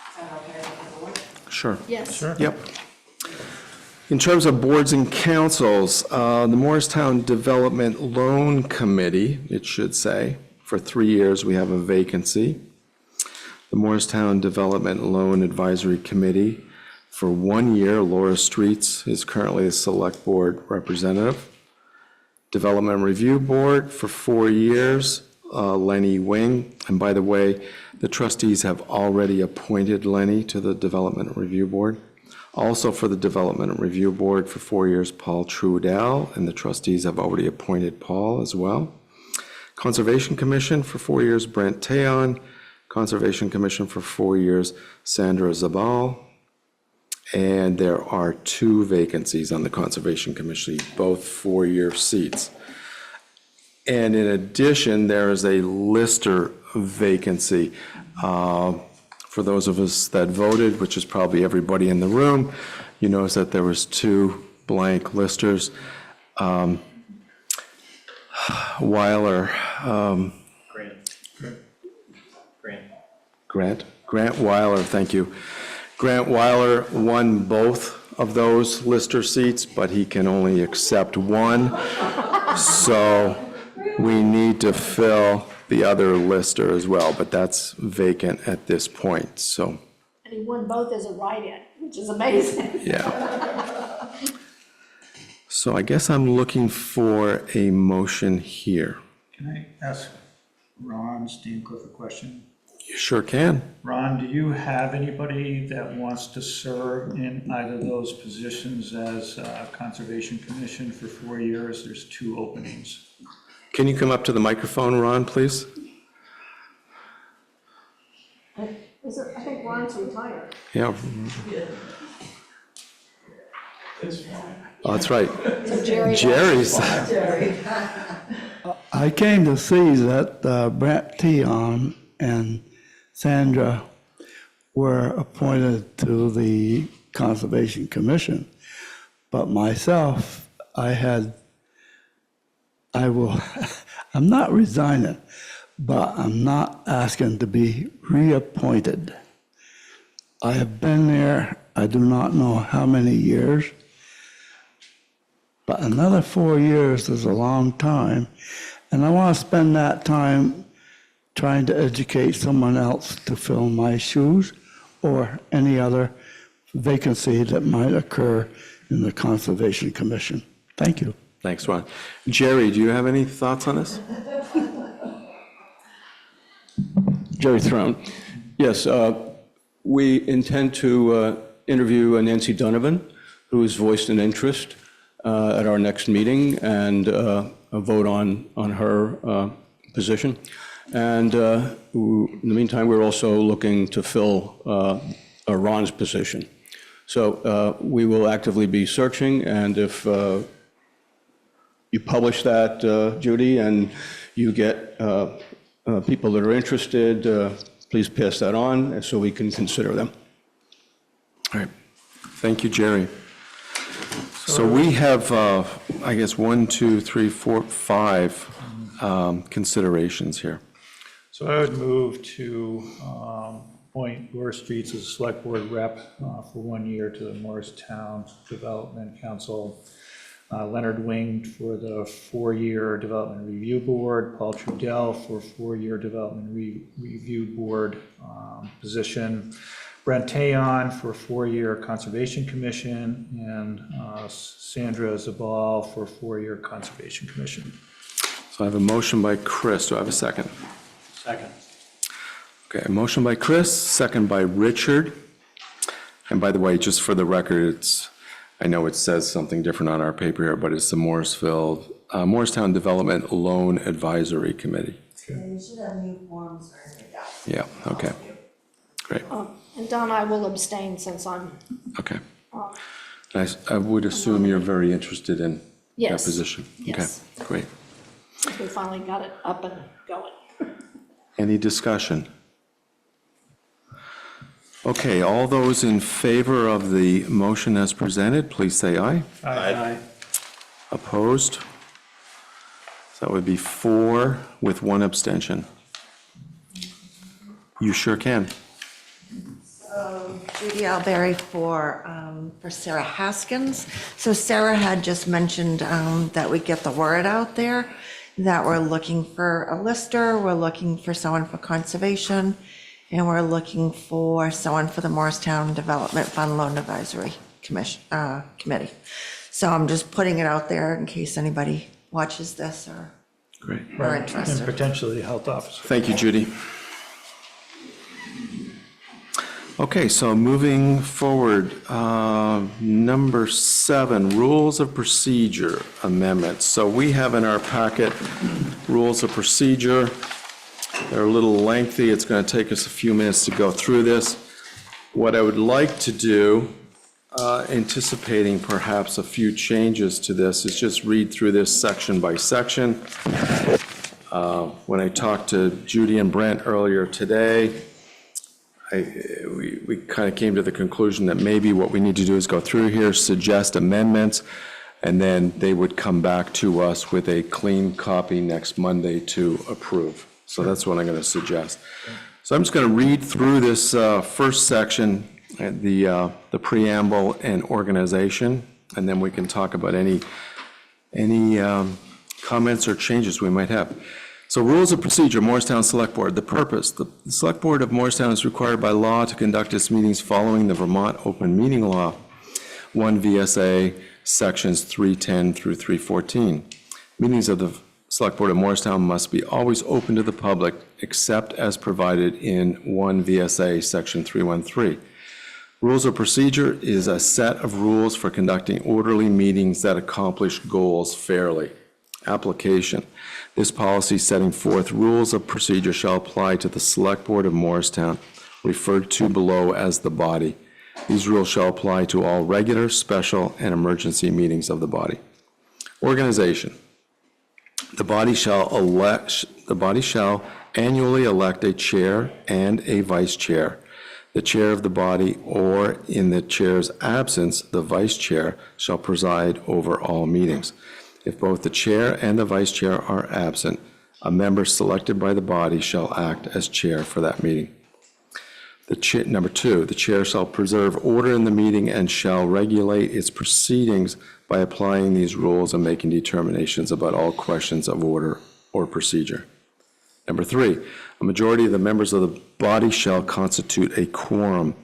Is that okay with the board? sure. Yes. Sure. Yep. In terms of boards and councils, the Morristown Development Loan Committee, it should say, for 3 years, we have a vacancy. The Morristown Development Loan Advisory Committee, for 1 year, Laura Streets is currently a select board representative. Development Review Board for 4 years, Lenny Wing. And by the way, the trustees have already appointed Lenny to the Development Review Board. Also for the Development Review Board for 4 years, Paul Trudell, and the trustees have already appointed Paul as well. Conservation Commission for 4 years, Brent Tayon. Conservation Commission for 4 years, Sandra Zabal. And there are 2 vacancies on the Conservation Commission, both 4-year seats. And in addition, there is a lister vacancy. For those of us that voted, which is probably everybody in the room, you notice that there was 2 blank listers. Weiler, Grant Weiler, thank you. Grant Weiler won both of those lister seats, but he can only accept one. So we need to fill the other lister as well, but that's vacant at this point, so, And he won both as a write-in, which is amazing. yeah. So I guess I'm looking for a motion here. Can I ask Ron Steencliffe a question? You sure can. Ron, do you have anybody that wants to serve in either of those positions as Conservation Commission for 4 years? There's 2 openings. Can you come up to the microphone, Ron, please? I think Ron's retired. Yeah. Oh, that's right. So Jerry. Jerry's. I came to see that Brent Tion and Sandra were appointed to the Conservation Commission. But myself, I'm not resigning, but I'm not asking to be reappointed. I have been there, I do not know how many years, but another 4 years is a long time, and I want to spend that time trying to educate someone else to fill my shoes or any other vacancy that might occur in the Conservation Commission. Thank you. Thanks, Ron. Jerry, do you have any thoughts on this? Jerry Throne. Yes, we intend to interview Nancy Donovan, who has voiced an interest at our next meeting, and vote on her position. And in the meantime, we're also looking to fill Ron's position. So we will actively be searching, and if you publish that, Judy, and you get people that are interested, please pass that on so we can consider them. All right. Thank you, Jerry. So we have, I guess, 1, 2, 3, 4, 5 considerations here. So I would move to appoint Laura Streets as a select board rep for 1 year to the Morristown Development Council, Leonard Wing for the 4-year Development Review Board, Paul Trudell for 4-year Development Review Board position, Brent Tayon for 4-year Conservation Commission, and Sandra Zabal for 4-year Conservation Commission. So I have a motion by Chris. Do I have a second? Second. Okay, a motion by Chris, second by Richard. And by the way, just for the record, I know it says something different on our paper here, but it's the Morristown Development Loan Advisory Committee. You should have new forms or anything. Yeah, okay. Great, And Don, I will abstain since I'm, okay. And I would assume you're very interested in that Yes. position? Yes. Okay, great. since we finally got it up and going. Any discussion? Okay, all those in favor of the motion as presented, please say aye. Aye. Opposed? So that would be 4 with 1 abstention. You sure can. So Judy Alberry for Sarah Haskins. So Sarah had just mentioned that we get the word out there, that we're looking for a lister, we're looking for someone for conservation, and we're looking for someone for the Morristown Development Fund Loan Advisory Committee. So I'm just putting it out there in case anybody watches this or Great. are And interested. potentially the health officer. Thank you, Judy. Okay, so moving forward, number 7, Rules of Procedure Amendments. So we have in our packet Rules of Procedure. They're a little lengthy. It's going to take us a few minutes to go through this. What I would like to do, anticipating perhaps a few changes to this, is just read through this section by section. When I talked to Judy and Brent earlier today, we kind of came to the conclusion that maybe what we need to do is go through here, suggest amendments, and then they would come back to us with a clean copy next Monday to approve. So that's what I'm going to suggest. So I'm just going to read through this first section, the preamble and organization, and then we can talk about any comments or changes we might have. So Rules of Procedure, Morristown Selectboard. The purpose: the Select Board of Morristown is required by law to conduct its meetings following the Vermont Open Meeting Law, 1 VSA, sections 310 through 314. Meetings of the Select Board of Morristown must be always open to the public, except as provided in 1 VSA, section 313. Rules of Procedure is a set of rules for conducting orderly meetings that accomplish goals fairly. Application: this policy setting forth rules of procedure shall apply to the Select Board of Morristown, referred to below as the body. These rules shall apply to all regular, special, and emergency meetings of the body. Organization: The body shall annually elect a chair and a vice chair. The chair of the body, or in the chair's absence, the vice chair, shall preside over all meetings. If both the chair and the vice chair are absent, a member selected by the body shall act as chair for that meeting. Number 2, the chair shall preserve order in the meeting and shall regulate its proceedings by applying these rules and making determinations about all questions of order or procedure. Number 3, a majority of the members of the body shall constitute a quorum.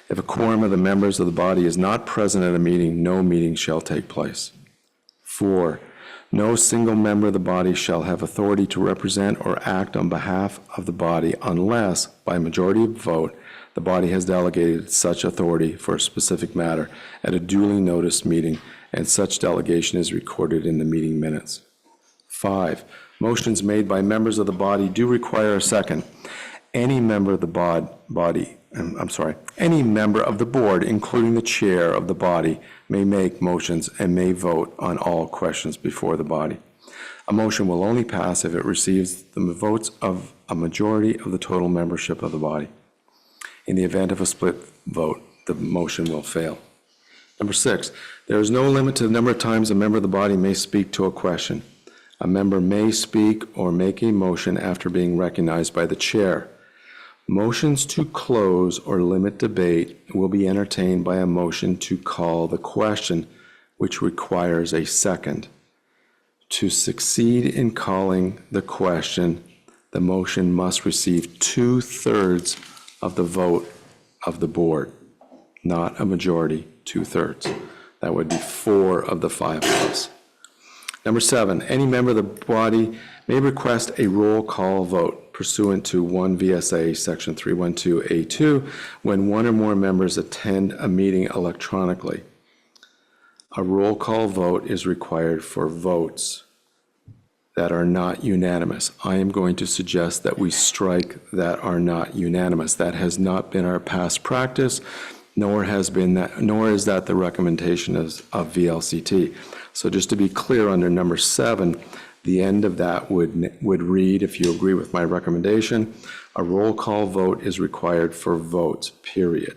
If a quorum of the members of the body is not present at a meeting, no meeting shall take place. 4, no single member of the body shall have authority to represent or act on behalf of the body unless, by majority of vote, the body has delegated such authority for a specific matter at a duly noticed meeting, and such delegation is recorded in the meeting minutes. 5, motions made by members of the body do require a second. Any member of the any member of the board, including the chair of the body, may make motions and may vote on all questions before the body. A motion will only pass if it receives the votes of a majority of the total membership of the body. In the event of a split vote, the motion will fail. Number 6, there is no limit to the number of times a member of the body may speak to a question. A member may speak or make a motion after being recognized by the chair. Motions to close or limit debate will be entertained by a motion to call the question, which requires a second. To succeed in calling the question, the motion must receive 2/3 of the vote of the board, not a majority, 2/3. That would be 4 of the 5 of us. Number 7, any member of the body may request a roll call vote pursuant to 1 VSA Section 312A2 when one or more members attend a meeting electronically. A roll call vote is required for votes that are not unanimous. I am going to suggest that we strike that are not unanimous. That has not been our past practice, nor is that the recommendation of VLCT. So just to be clear, under number 7, the end of that would read, if you agree with my recommendation, a roll call vote is required for votes, period.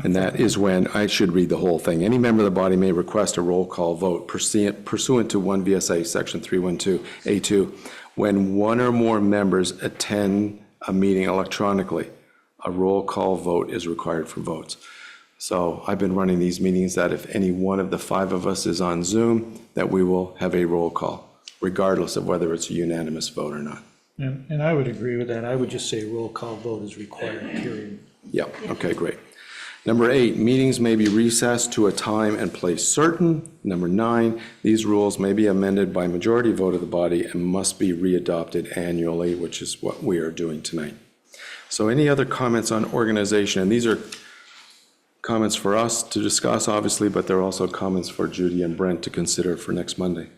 And that is when, I should read the whole thing. Any member of the body may request a roll call vote pursuant to 1 VSA Section 312A2 when one or more members attend a meeting electronically. A roll call vote is required for votes. So I've been running these meetings that if any one of the 5 of us is on Zoom, that we will have a roll call, regardless of whether it's a unanimous vote or not. And I would agree with that. I would just say roll call vote is required, period. Yep, okay, great. Number 8, meetings may be recessed to a time and place certain. Number 9, these rules may be amended by majority vote of the body and must be readopted annually, which is what we are doing tonight. So any other comments on organization? And these are comments for us to discuss, obviously, but they're also comments for Judy and Brent to consider for next Monday.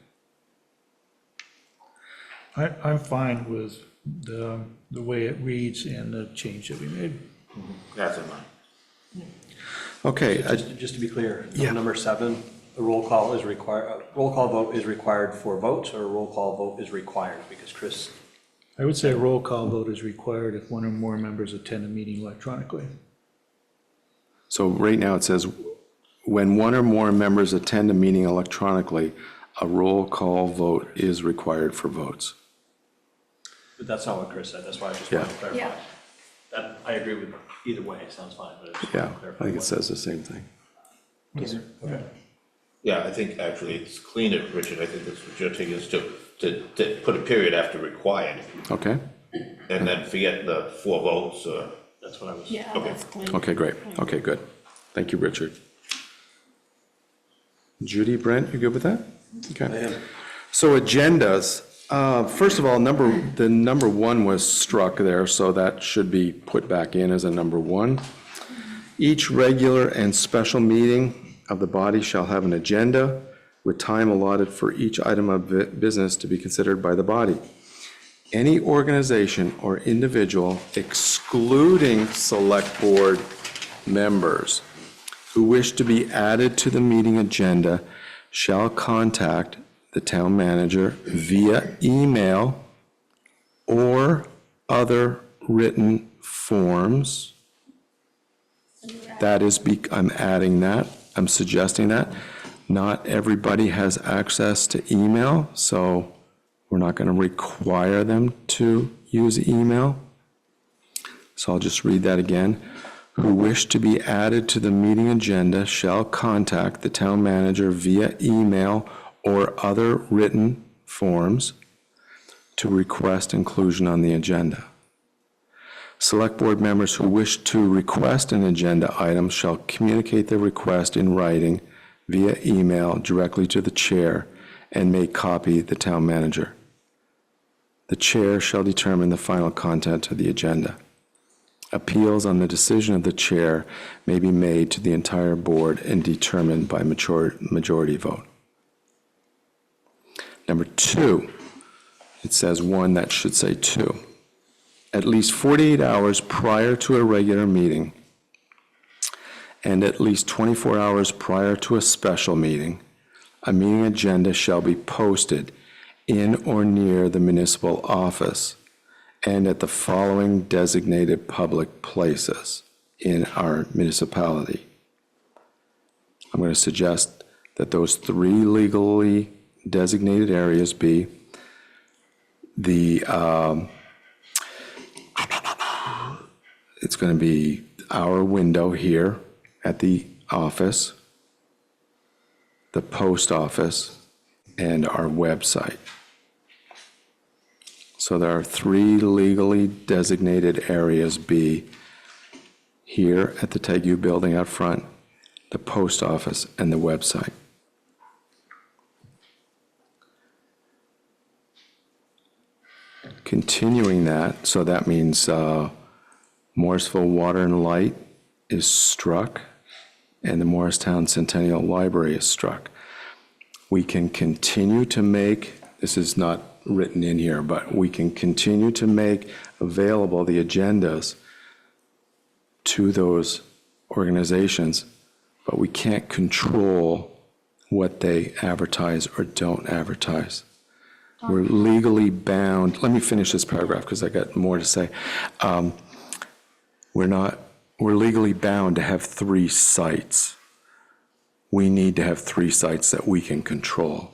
I'm fine with the way it reads and the change that we made. That's in mind. Okay. Just to be clear, Yeah. number 7, a roll call is required, roll call vote is required for votes, or a roll call vote is required, because Chris. I would say a roll call vote is required if one or more members attend a meeting electronically. So right now it says, when one or more members attend a meeting electronically, a roll call vote is required for votes. But that's not what Chris said, that's why I just Yeah. wanted to clarify. Yeah. That, I agree with either way, it sounds fine, but I just Yeah, wanted to clarify. I think it what- says the same thing. Okay. Yeah, I think actually it's cleaner, Richard, I think that's what you're taking, is to put a period after required, Okay, and then forget the 4 votes, That's what I was. Yeah, Okay. that's clean. okay, great. Okay, good. Thank you, Richard. Judy, Brent, you good with that? Okay. So agendas, first of all, the number 1 was struck there, so that should be put back in as a number 1. Each regular and special meeting of the body shall have an agenda with time allotted for each item of business to be considered by the body. Any organization or individual, excluding select board members, who wish to be added to the meeting agenda shall contact the town manager via email or other written forms. That is, I'm adding that, I'm suggesting that. Not everybody has access to email, so we're not going to require them to use email. So I'll just read that again. Who wish to be added to the meeting agenda shall contact the town manager via email or other written forms to request inclusion on the agenda. Select board members who wish to request an agenda item shall communicate their request in writing via email directly to the chair and may copy the town manager. The chair shall determine the final content of the agenda. Appeals on the decision of the chair may be made to the entire board and determined by majority vote. Number 2, it says 1, that should say 2. At least 48 hours prior to a regular meeting and at least 24 hours prior to a special meeting, a meeting agenda shall be posted in or near the municipal office and at the following designated public places in our municipality. I'm going to suggest that those 3 legally designated areas be the, it's going to be our window here at the office, the post office, and our website. So there are 3 legally designated areas B here at the Tegu Building out front, the post office, and the website. Continuing that, so that means Morrisville Water and Light is struck, and the Morristown Centennial Library is struck. We can continue to make, this is not written in here, but we can continue to make available the agendas to those organizations, but we can't control what they advertise or don't advertise. We're legally bound. Let me finish this paragraph because I got more to say. We're legally bound to have 3 sites. We need to have 3 sites that we can control,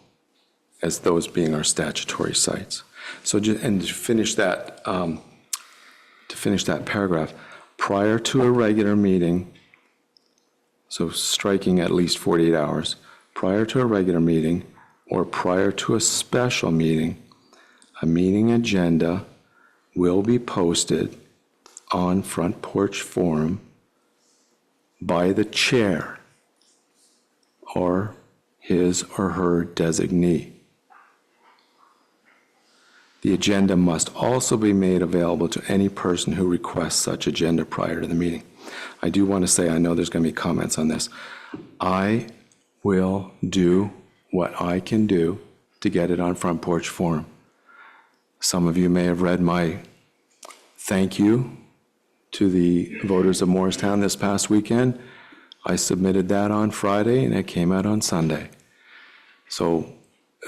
as those being our statutory sites. So, and to finish that paragraph, prior to a regular meeting, so striking at least 48 hours, prior to a regular meeting or prior to a special meeting, a meeting agenda will be posted on Front Porch Forum by the chair or his or her designee. The agenda must also be made available to any person who requests such agenda prior to the meeting. I do want to say, I know there's going to be comments on this. I will do what I can do to get it on Front Porch Forum. Some of you may have read my thank you to the voters of Morristown this past weekend. I submitted that on Friday and it came out on Sunday. So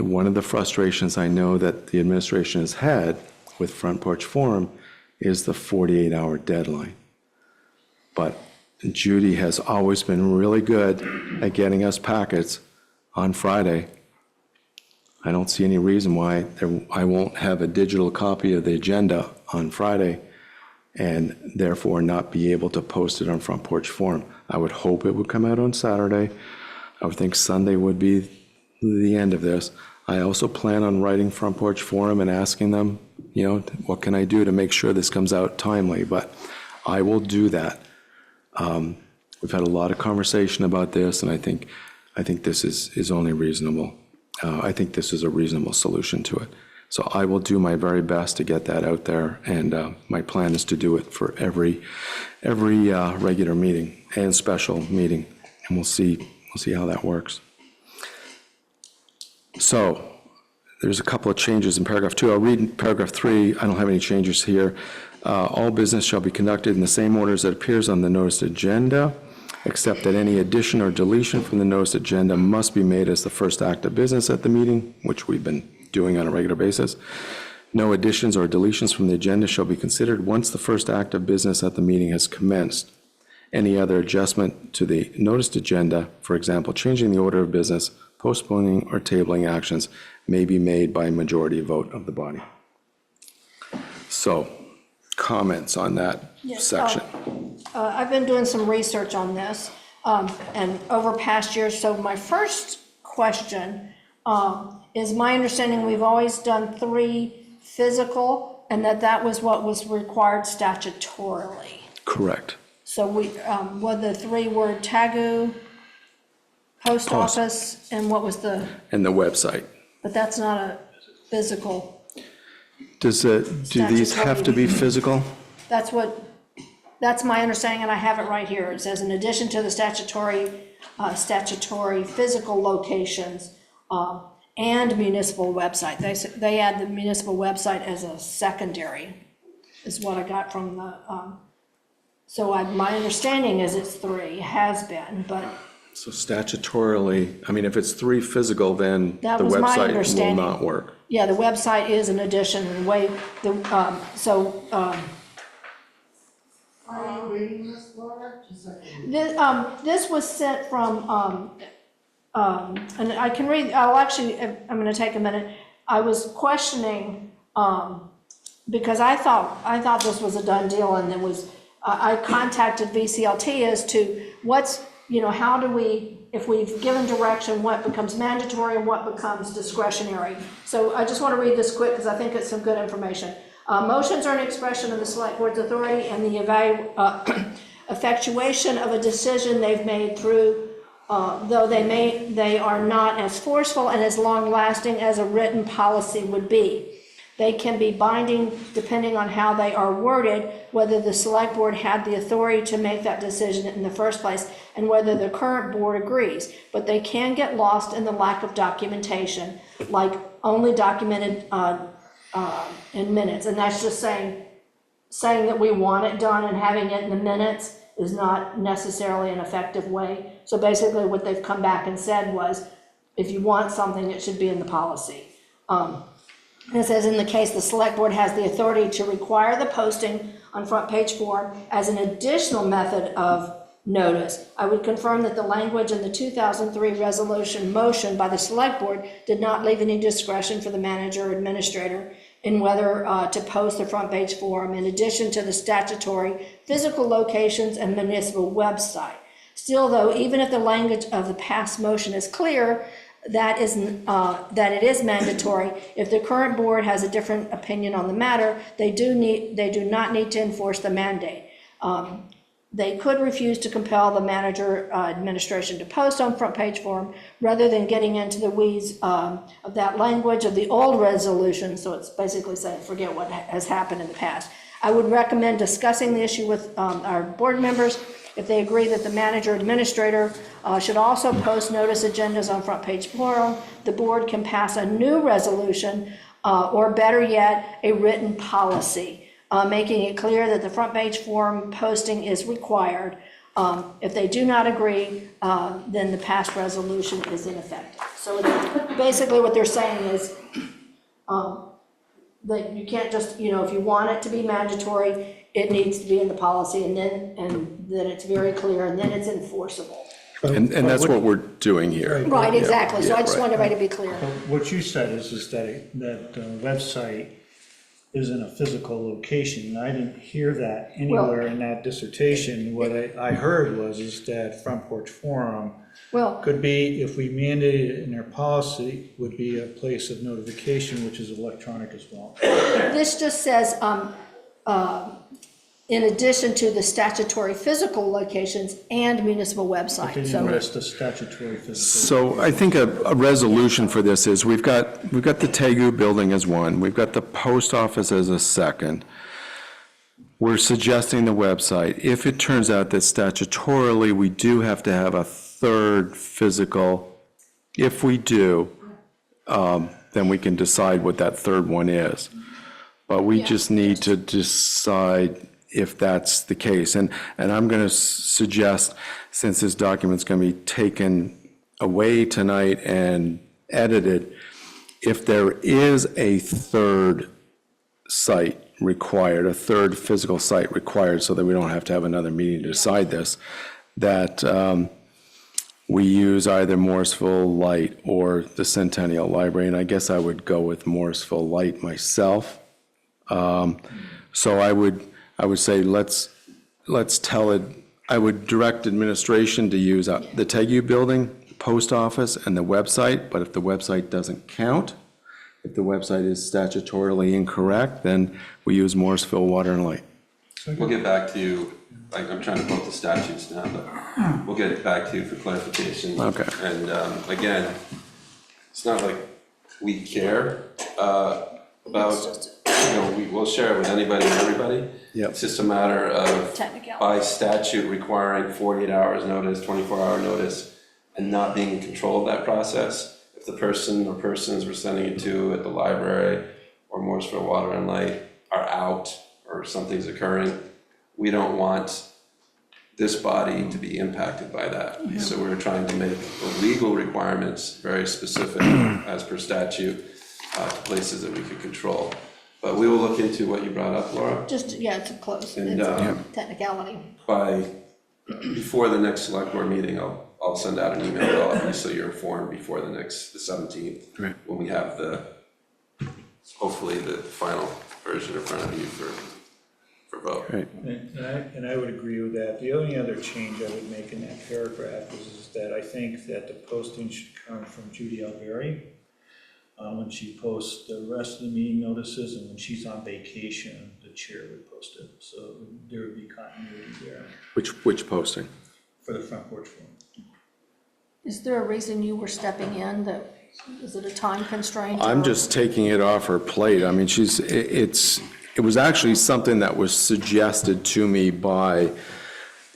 one of the frustrations I know that the administration has had with Front Porch Forum is the 48-hour deadline. But Judy has always been really good at getting us packets on Friday. I don't see any reason why I won't have a digital copy of the agenda on Friday and therefore not be able to post it on Front Porch Forum. I would hope it would come out on Saturday. I would think Sunday would be the end of this. I also plan on writing Front Porch Forum and asking them, what can I do to make sure this comes out timely? But I will do that. We've had a lot of conversation about this, and I think this is only reasonable. I think this is a reasonable solution to it. So I will do my very best to get that out there, and my plan is to do it for every regular meeting and special meeting, and we'll see how that works. So there's a couple of changes in paragraph 2. I'll read paragraph 3. I don't have any changes here. All business shall be conducted in the same order as it appears on the notice agenda. except that any addition or deletion from the notice agenda must be made as the first act of business at the meeting, which we've been doing on a regular basis. No additions or deletions from the agenda shall be considered once the first act of business at the meeting has commenced. Any other adjustment to the noticed agenda, for example, changing the order of business, postponing or tabling actions, may be made by a majority vote of the body. So, comments on that Yes, section? I've been doing some research on this, and over past years, so my first question is my understanding we've always done 3 physical, and that was what was required statutorily. Correct. So what the 3 were Tegu, post office, and what was the, And the website. but that's not a physical, Do these have to be physical? that's my understanding, and I have it right here. It says, in addition to the statutory physical locations, and municipal website. They add the municipal website as a secondary, is what I got from the, my understanding is it's 3, has been, but So statutorily, I mean, if it's 3 physical, then the That was my website will understanding. not work. yeah, the website is an addition, and the way, Are you reading this, Laura? Just like- this was sent from, and I can read, I'm gonna take a minute. I was questioning, because I thought this was a done deal, and I contacted VCLT as to how do we, if we've given direction, what becomes mandatory and what becomes discretionary. So I just wanna read this quick, because I think it's some good information. Motions are an expression of the select board's authority and the effectuation of a decision they've made through, though they are not as forceful and as long-lasting as a written policy would be. They can be binding depending on how they are worded, whether the select board had the authority to make that decision in the first place, and whether the current board agrees. But they can get lost in the lack of documentation, like only documented in minutes. And that's just saying that we want it done and having it in the minutes is not necessarily an effective way. So basically what they've come back and said was, if you want something, it should be in the policy. And it says, in the case the select board has the authority to require the posting on front page form as an additional method of notice, I would confirm that the language in the 2003 resolution motion by the select board did not leave any discretion for the manager or administrator in whether to post the front page form in addition to the statutory physical locations and municipal website. Still though, even if the language of the past motion is clear, that it is mandatory. If the current board has a different opinion on the matter, they do not need to enforce the mandate. They could refuse to compel the manager administration to post on front page form rather than getting into the weeds of that language of the old resolution. So it's basically saying, forget what has happened in the past. I would recommend discussing the issue with our board members. If they agree that the manager administrator should also post notice agendas on front page forum, the board can pass a new resolution or better yet, a written policy, making it clear that the front page forum posting is required. If they do not agree, then the past resolution is ineffective. So basically what they're saying is that you can't just, if you want it to be mandatory, it needs to be in the policy, and then it's very clear, and then it's enforceable. And that's what we're doing here. Right, exactly. So I just right. want everybody to be clear. What you said is that website is in a physical location, and I didn't hear that anywhere in that dissertation. What I heard is that Front Porch Forum could be, if we mandated it in our policy, would be a place of notification, which is electronic as well. This just says, in addition to the statutory physical locations and municipal website. But then you list the statutory physical. So I think a resolution for this is, we've got the Tegu Building as one, we've got the post office as a second. We're suggesting the website. If it turns out that statutorily we do have to have a third physical, if we do, then we can decide what that third one is. But we just need to decide if that's the case. And I'm going to suggest, since this document's going to be taken away tonight and edited, if there is a third site required, a third physical site required, so that we don't have to have another meeting to decide this, that we use either Morrisville Light or the Centennial Library, and I guess I would go with Morrisville Light myself. So I would say let's tell it, I would direct administration to use the Tegu Building, post office, and the website, but if the website doesn't count, if the website is statutorily incorrect, then we use Morrisville Water and Light. We'll get back to you, I'm trying to quote the statutes now, but we'll get it back to you for clarification. Okay. And again, it's not like we care about, we'll share it with anybody and everybody. Yep. It's just a matter of, Technicality. by statute requiring 48 hours notice, 24-hour notice, and not being in control of that process. If the person or persons we're sending it to at the library or Morrisville Water and Light are out or something's occurring, we don't want this body to be impacted by that. So we're trying to make the legal requirements very specific as per statute to places that we could control. But we will look into what you brought up, Laura. Just, yeah, it's a close, And, it's a technicality. Before the next select board meeting, I'll send out an email to all of you so you're informed before the 17th. Right. When we have hopefully the final version in front of you for vote. Right. And I would agree with that. The only other change I would make in that paragraph is that I think that the posting should come from Judy Alberry when she posts the rest of the meeting notices, and when she's on vacation, the chair would post it. So there would be continuity there Which posting? for the front porch forum. Is there a reason you were stepping in, that, is it a time constraint? I'm or- just taking it off her plate. I mean, it was actually something that was suggested to me by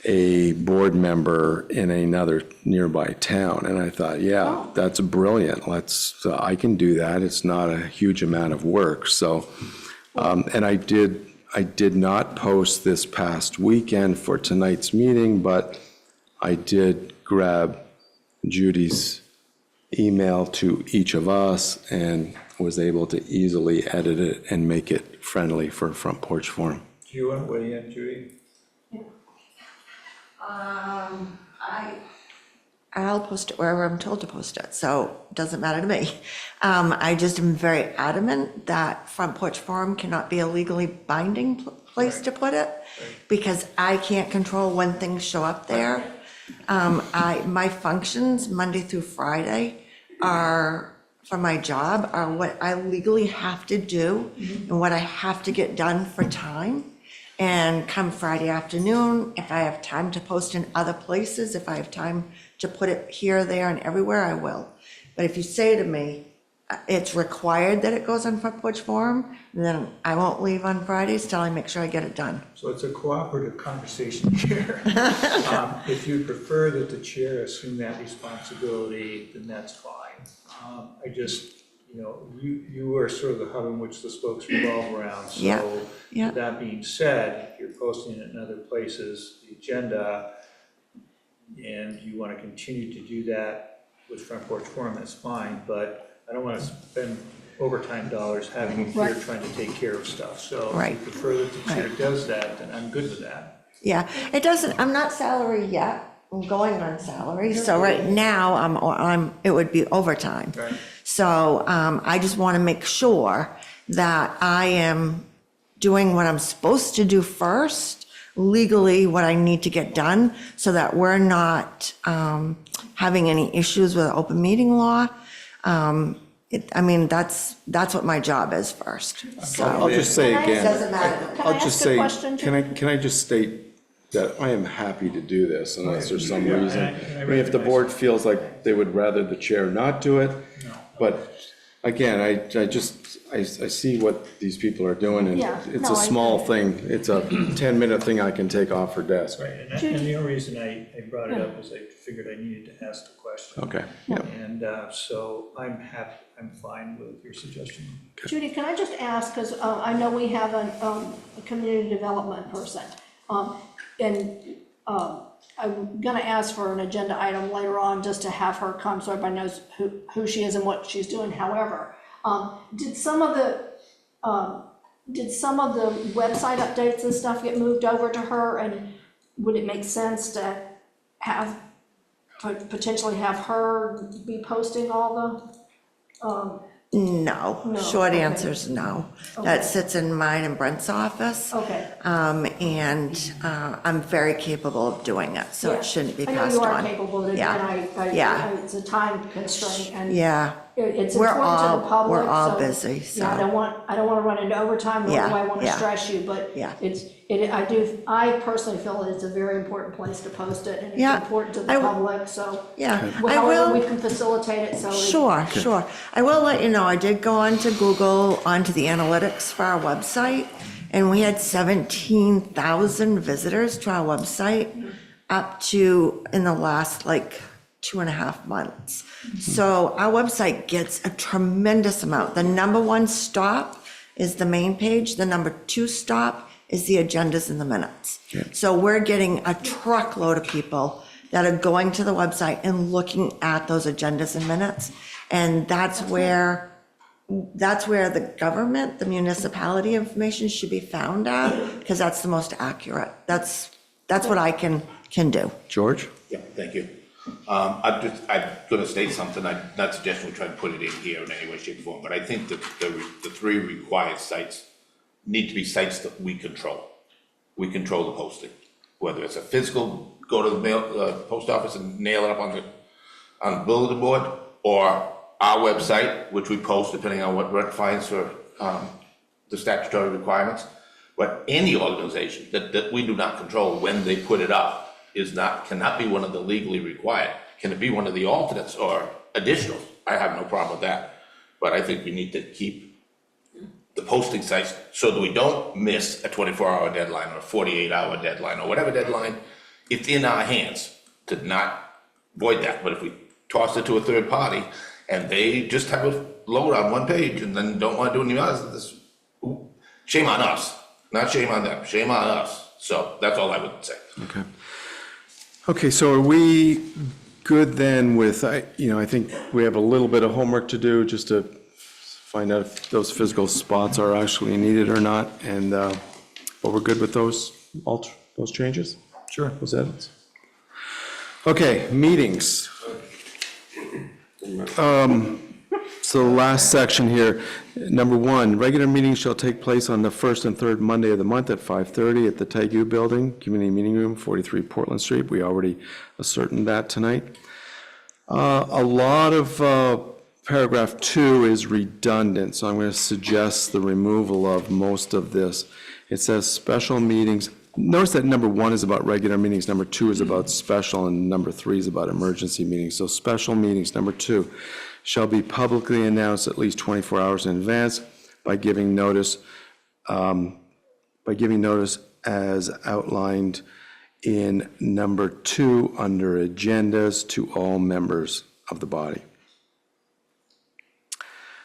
a board member in another nearby town, and I thought, yeah, that's brilliant. I can do that. It's not a huge amount of work, so, and I did not post this past weekend for tonight's meeting, but I did grab Judy's email to each of us and was able to easily edit it and make it friendly for Front Porch Forum. Do you want to weigh in, Judy? I'll post it wherever I'm told to post it, so it doesn't matter to me. I just am very adamant that Front Porch Forum cannot be a legally binding place to put it, because I can't control when things show up there. My functions, Monday through Friday, are, for my job, are what I legally have to do and what I have to get done for time. And come Friday afternoon, if I have time to post in other places, if I have time to put it here, there, and everywhere, I will. But if you say to me, it's required that it goes on Front Porch Forum, then I won't leave on Fridays till I make sure I get it done. So it's a cooperative conversation here. If you prefer that the chair assume that responsibility, then that's fine. I just, you are sort of the hub in which the spokes revolve around. So with that being said, if you're posting it in other places, the agenda, and you want to continue to do that with Front Porch Forum, that's fine, but I don't want to spend overtime dollars having you here trying to take care of stuff. So if you prefer that the chair does that, then I'm good with that. Yeah, it doesn't, I'm not salary yet. I'm going on salary, so right now it would be overtime. Right. So I just want to make sure that I am doing what I'm supposed to do first, legally what I need to get done, so that we're not having any issues with open meeting law. That's what my job is first, so. I'll just say again. Doesn't matter. Can I ask a question, Jim? Can I just state that I am happy to do this unless there's some reason. I mean, if the board feels like they would rather the chair not do it, but again, I see what these people are doing, and Yeah, it's no, a I small agree. thing. It's a 10-minute thing I can take off her desk. Right, and the only reason I brought it up is I figured I needed to ask the question. Okay, yeah. And so I'm fine with your suggestion. Judy, can I just ask, because I know we have a community development person, and I'm gonna ask for an agenda item later on, just to have her come, so everybody knows who she is and what she's doing. However, did some of the website updates and stuff get moved over to her, and would it make sense to potentially have her be posting all the, No, No, short okay. answer is no. Okay. That sits in mine and Brent's office. okay. And I'm very capable of doing it, so Yeah. it shouldn't be I know passed you are on. capable, but Yeah. again, Yeah. it's a time constraint, and Yeah, it's We're important to the all- public, we're all so- busy, Yeah, I so- don't want to run into overtime, nor do Yeah, I want to yeah. stress you, but Yeah. I personally feel it's a very important place to post it, and it's Yeah, important to I the w- public, so. yeah. Well, I however will- we can facilitate it, so. Sure, sure. I will let you know, I did go onto Google, onto the analytics for our website, and we had 17,000 visitors to our website up to, in the last, 2.5 months. So our website gets a tremendous amount. The number one stop is the main page. The number two stop is the agendas and the minutes. So we're getting a truckload of people that are going to the website and looking at those agendas and minutes. And that's where the government, the municipality information should be found at, because that's the most accurate. That's what I can do. George? Yeah, thank you. I'm gonna state something, I'm not suggesting we try to put it in here in any way, shape, or form, but I think that the 3 required sites need to be sites that we control. We control the posting, whether it's a physical, go to the post office and nail it up on the bulletin board, or our website, which we post depending on what Brett finds for the statutory requirements. But any organization that we do not control when they put it up cannot be one of the legally required. Can it be one of the alternates or additionals? I have no problem with that. But I think we need to keep the posting sites so that we don't miss a 24-hour deadline or a 48-hour deadline or whatever deadline. It's in our hands to not void that. But if we toss it to a third party and they just have a load on one page and then don't want to do anything else, shame on us. Not shame on them, shame on us. So that's all I would say. Okay. Okay, so are we good then with, I think we have a little bit of homework to do just to find out if those physical spots are actually needed or not, and, but we're good with those changes? Sure. Those edits? Okay, meetings. So the last section here, number 1, regular meetings shall take place on the first and third Monday of the month at 5:30 at the Tegu Building, Community Meeting Room, 43 Portland Street. We already ascertained that tonight. A lot of paragraph 2 is redundant, so I'm going to suggest the removal of most of this. It says special meetings. Notice that number 1 is about regular meetings, number 2 is about special, and number 3 is about emergency meetings. So special meetings, number 2, shall be publicly announced at least 24 hours in advance by giving notice as outlined in number 2 under agendas to all members of the body.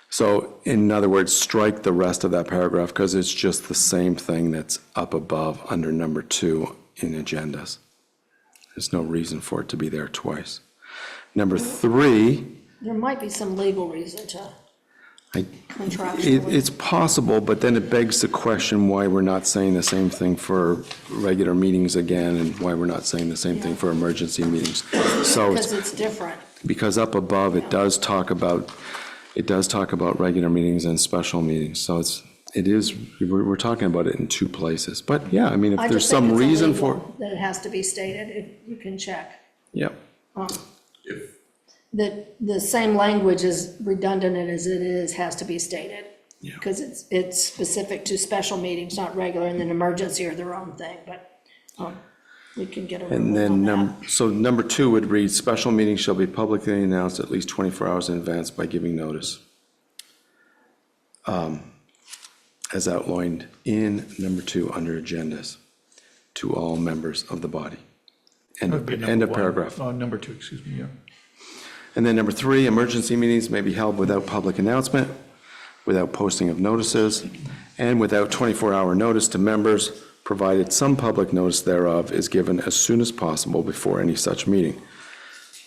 So in other words, strike the rest of that paragraph because it's just the same thing that's up above under number 2 in agendas. There's no reason for it to be there twice. Number 3, There might be some legal reason to contractually. it's possible, but then it begs the question why we're not saying the same thing for regular meetings again and why we're not saying the same thing for emergency meetings. So Because it's different. because up above, it does talk about regular meetings and special meetings. So we're talking about it in 2 places. But yeah, I mean, if I there's just think some it's reason illegal for, that it has to be stated, you can check. yep. The same language is redundant as it is, has to be stated. Because it's specific to special meetings, not regular, and then emergency are their own thing, but we can get a And rule on then, that. so number 2 would read, special meetings shall be publicly announced at least 24 hours in advance by giving notice. as outlined in number 2 under agendas, to all members of the body. End of paragraph. Number 2, excuse me, yeah. And then number 3, emergency meetings may be held without public announcement, without posting of notices, and without 24-hour notice to members, provided some public notice thereof is given as soon as possible before any such meeting.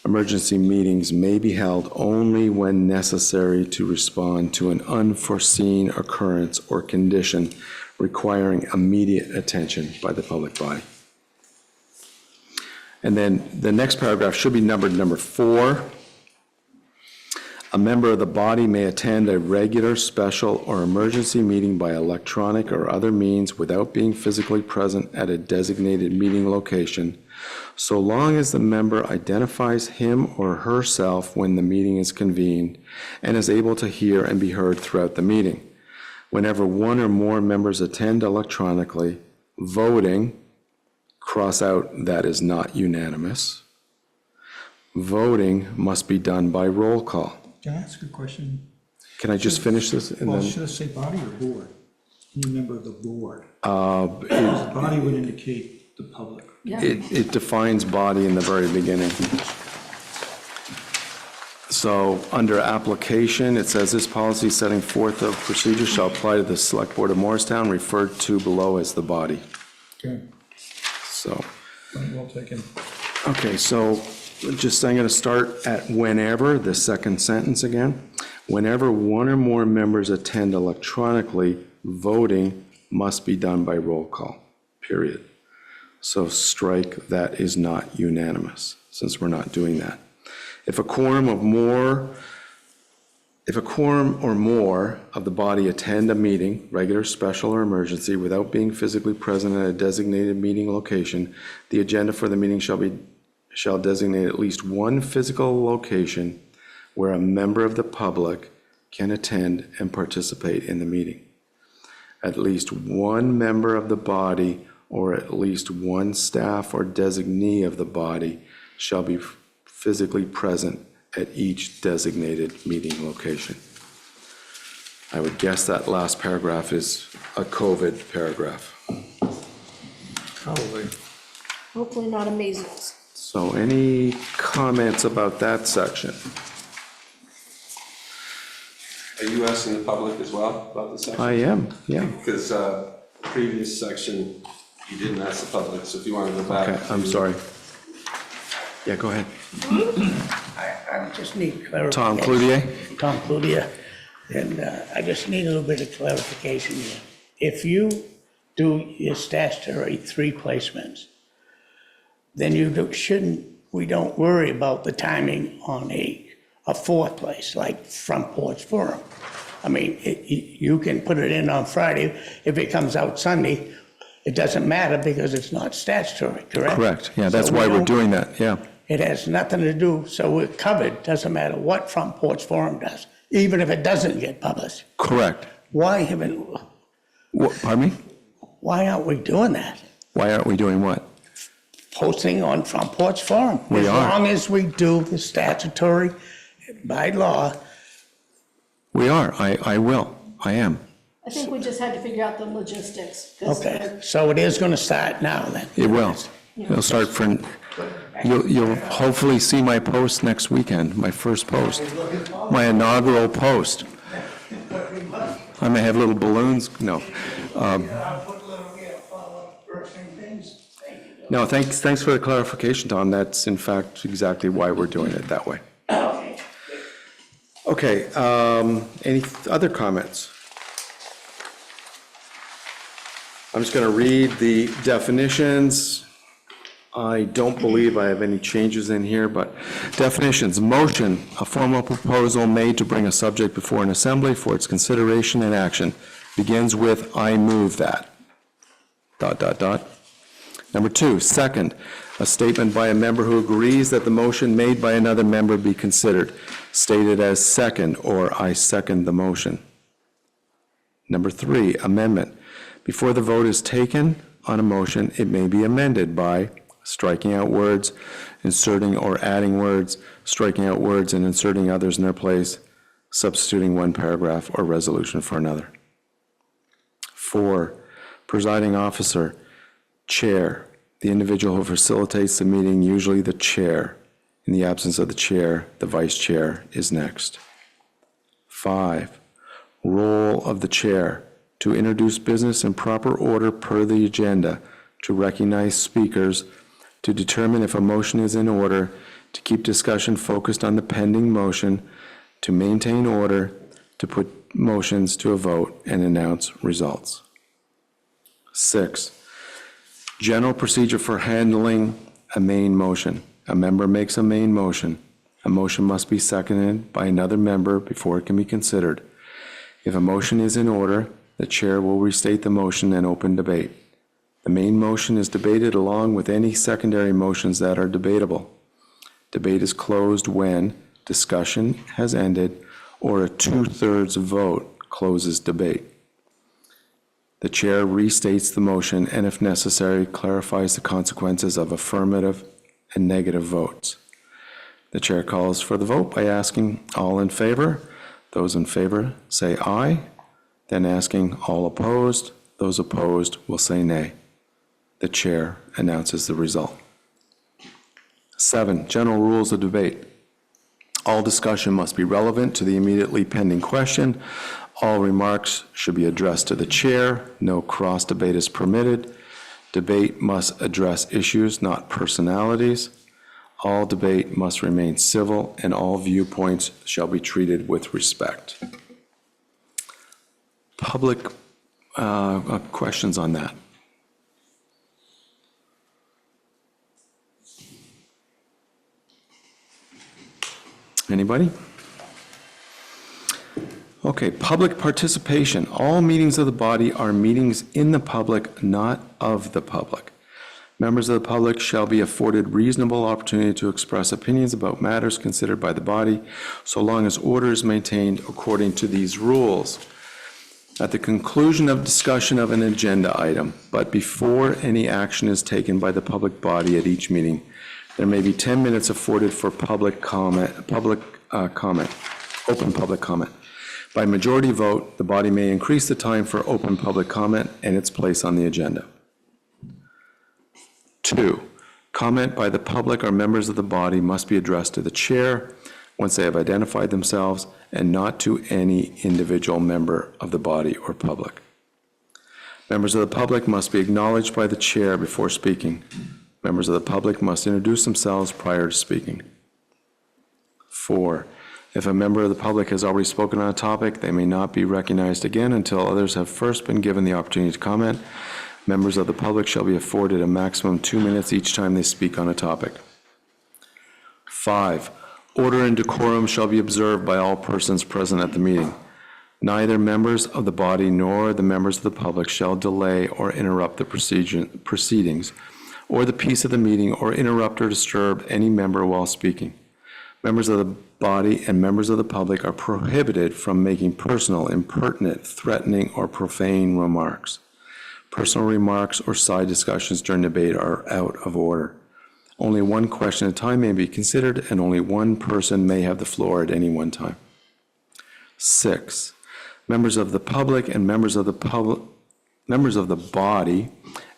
Emergency meetings may be held only when necessary to respond to an unforeseen occurrence or condition requiring immediate attention by the public body. And then the next paragraph should be numbered number 4. A member of the body may attend a regular, special, or emergency meeting by electronic or other means without being physically present at a designated meeting location, so long as the member identifies him or herself when the meeting is convened and is able to hear and be heard throughout the meeting. Whenever one or more members attend electronically, voting, cross out that is not unanimous, voting must be done by roll call. Can I ask a question? Can I just finish this? And Well, then, should I say body or board? Any member of the board? The body would indicate the public. Yeah. it defines body in the very beginning. So under application, it says this policy setting forth of procedure shall apply to the Select Board of Morristown, referred to below as the body. Okay, So, well taken. okay, so just, I'm going to start at whenever, the second sentence again. Whenever one or more members attend electronically, voting must be done by roll call, period. So strike that is not unanimous, since we're not doing that. If a quorum or more of the body attend a meeting, regular, special, or emergency, without being physically present at a designated meeting location, the agenda for the meeting shall designate at least one physical location where a member of the public can attend and participate in the meeting. At least one member of the body or at least one staff or designee of the body shall be physically present at each designated meeting location. I would guess that last paragraph is a COVID paragraph. Probably. Hopefully not a measles. So any comments about that section? Are you asking the public as well about this section? I am, yeah. Because the previous section, you didn't ask the public, so if you want to go back. Okay, I'm sorry. Yeah, go ahead. I just need clarification. Tom Cloutier? Tom Cloutier, and I just need a little bit of clarification here. If you do your statutory 3 placements, then we don't worry about the timing on a 4th place, like Front Porch Forum. I mean, you can put it in on Friday. If it comes out Sunday, it doesn't matter because it's not statutory, correct? Correct, yeah, that's So why we we're don't- doing that, yeah. It has nothing to do, so we're covered, doesn't matter what Front Porch Forum does, even if it doesn't get published. Correct. Why haven't, Pardon me? why aren't we doing that? Why aren't we doing what? Posting on Front Porch Forum. We are. As long as we do the statutory by law. We are, I will, I am. I think we just had to figure out the logistics. 'cause Okay, so it is gonna start now then? It will. It'll start you'll hopefully see my post next weekend, my first post, my inaugural post. I may have little balloons, no. No, thanks for the clarification, Tom. That's in fact exactly why we're doing it that way. Okay, any other comments? I'm just going to read the definitions. I don't believe I have any changes in here, but definitions: motion, a formal proposal made to bring a subject before an assembly for its consideration and action, begins with "I move that." ... Number 2, second, a statement by a member who agrees that the motion made by another member be considered, stated as second or "I second the motion." Number 3, amendment. Before the vote is taken on a motion, it may be amended by striking out words, inserting or adding words, striking out words and inserting others in their place, substituting one paragraph or resolution for another. 4, presiding officer, chair, the individual who facilitates the meeting, usually the chair. In the absence of the chair, the vice chair is next. 5, role of the chair, to introduce business in proper order per the agenda, to recognize speakers, to determine if a motion is in order, to keep discussion focused on the pending motion, to maintain order, to put motions to a vote, and announce results. 6, general procedure for handling a main motion. A member makes a main motion. A motion must be seconded by another member before it can be considered. If a motion is in order, the chair will restate the motion and open debate. The main motion is debated along with any secondary motions that are debatable. Debate is closed when discussion has ended or a 2/3 vote closes debate. The chair restates the motion and, if necessary, clarifies the consequences of affirmative and negative votes. The chair calls for the vote by asking all in favor. Those in favor say aye, then asking all opposed. Those opposed will say nay. The chair announces the result. 7, general rules of debate. All discussion must be relevant to the immediately pending question. All remarks should be addressed to the chair. No cross debate is permitted. Debate must address issues, not personalities. All debate must remain civil, and all viewpoints shall be treated with respect. Public questions on that? Anybody? Okay, public participation. All meetings of the body are meetings in the public, not of the public. Members of the public shall be afforded reasonable opportunity to express opinions about matters considered by the body, so long as order is maintained according to these rules. At the conclusion of discussion of an agenda item, but before any action is taken by the public body at each meeting, there may be 10 minutes afforded for public comment, open public comment. By majority vote, the body may increase the time for open public comment and its place on the agenda. 2, comment by the public or members of the body must be addressed to the chair once they have identified themselves, and not to any individual member of the body or public. Members of the public must be acknowledged by the chair before speaking. Members of the public must introduce themselves prior to speaking. 4, if a member of the public has already spoken on a topic, they may not be recognized again until others have first been given the opportunity to comment. Members of the public shall be afforded a maximum 2 minutes each time they speak on a topic. 5, order and decorum shall be observed by all persons present at the meeting. Neither members of the body nor the members of the public shall delay or interrupt the proceedings or the peace of the meeting, or interrupt or disturb any member while speaking. Members of the body and members of the public are prohibited from making personal, impertinent, threatening, or profane remarks. Personal remarks or side discussions during debate are out of order. Only one question at a time may be considered, and only one person may have the floor at any one time. 6, members of the public and members of the body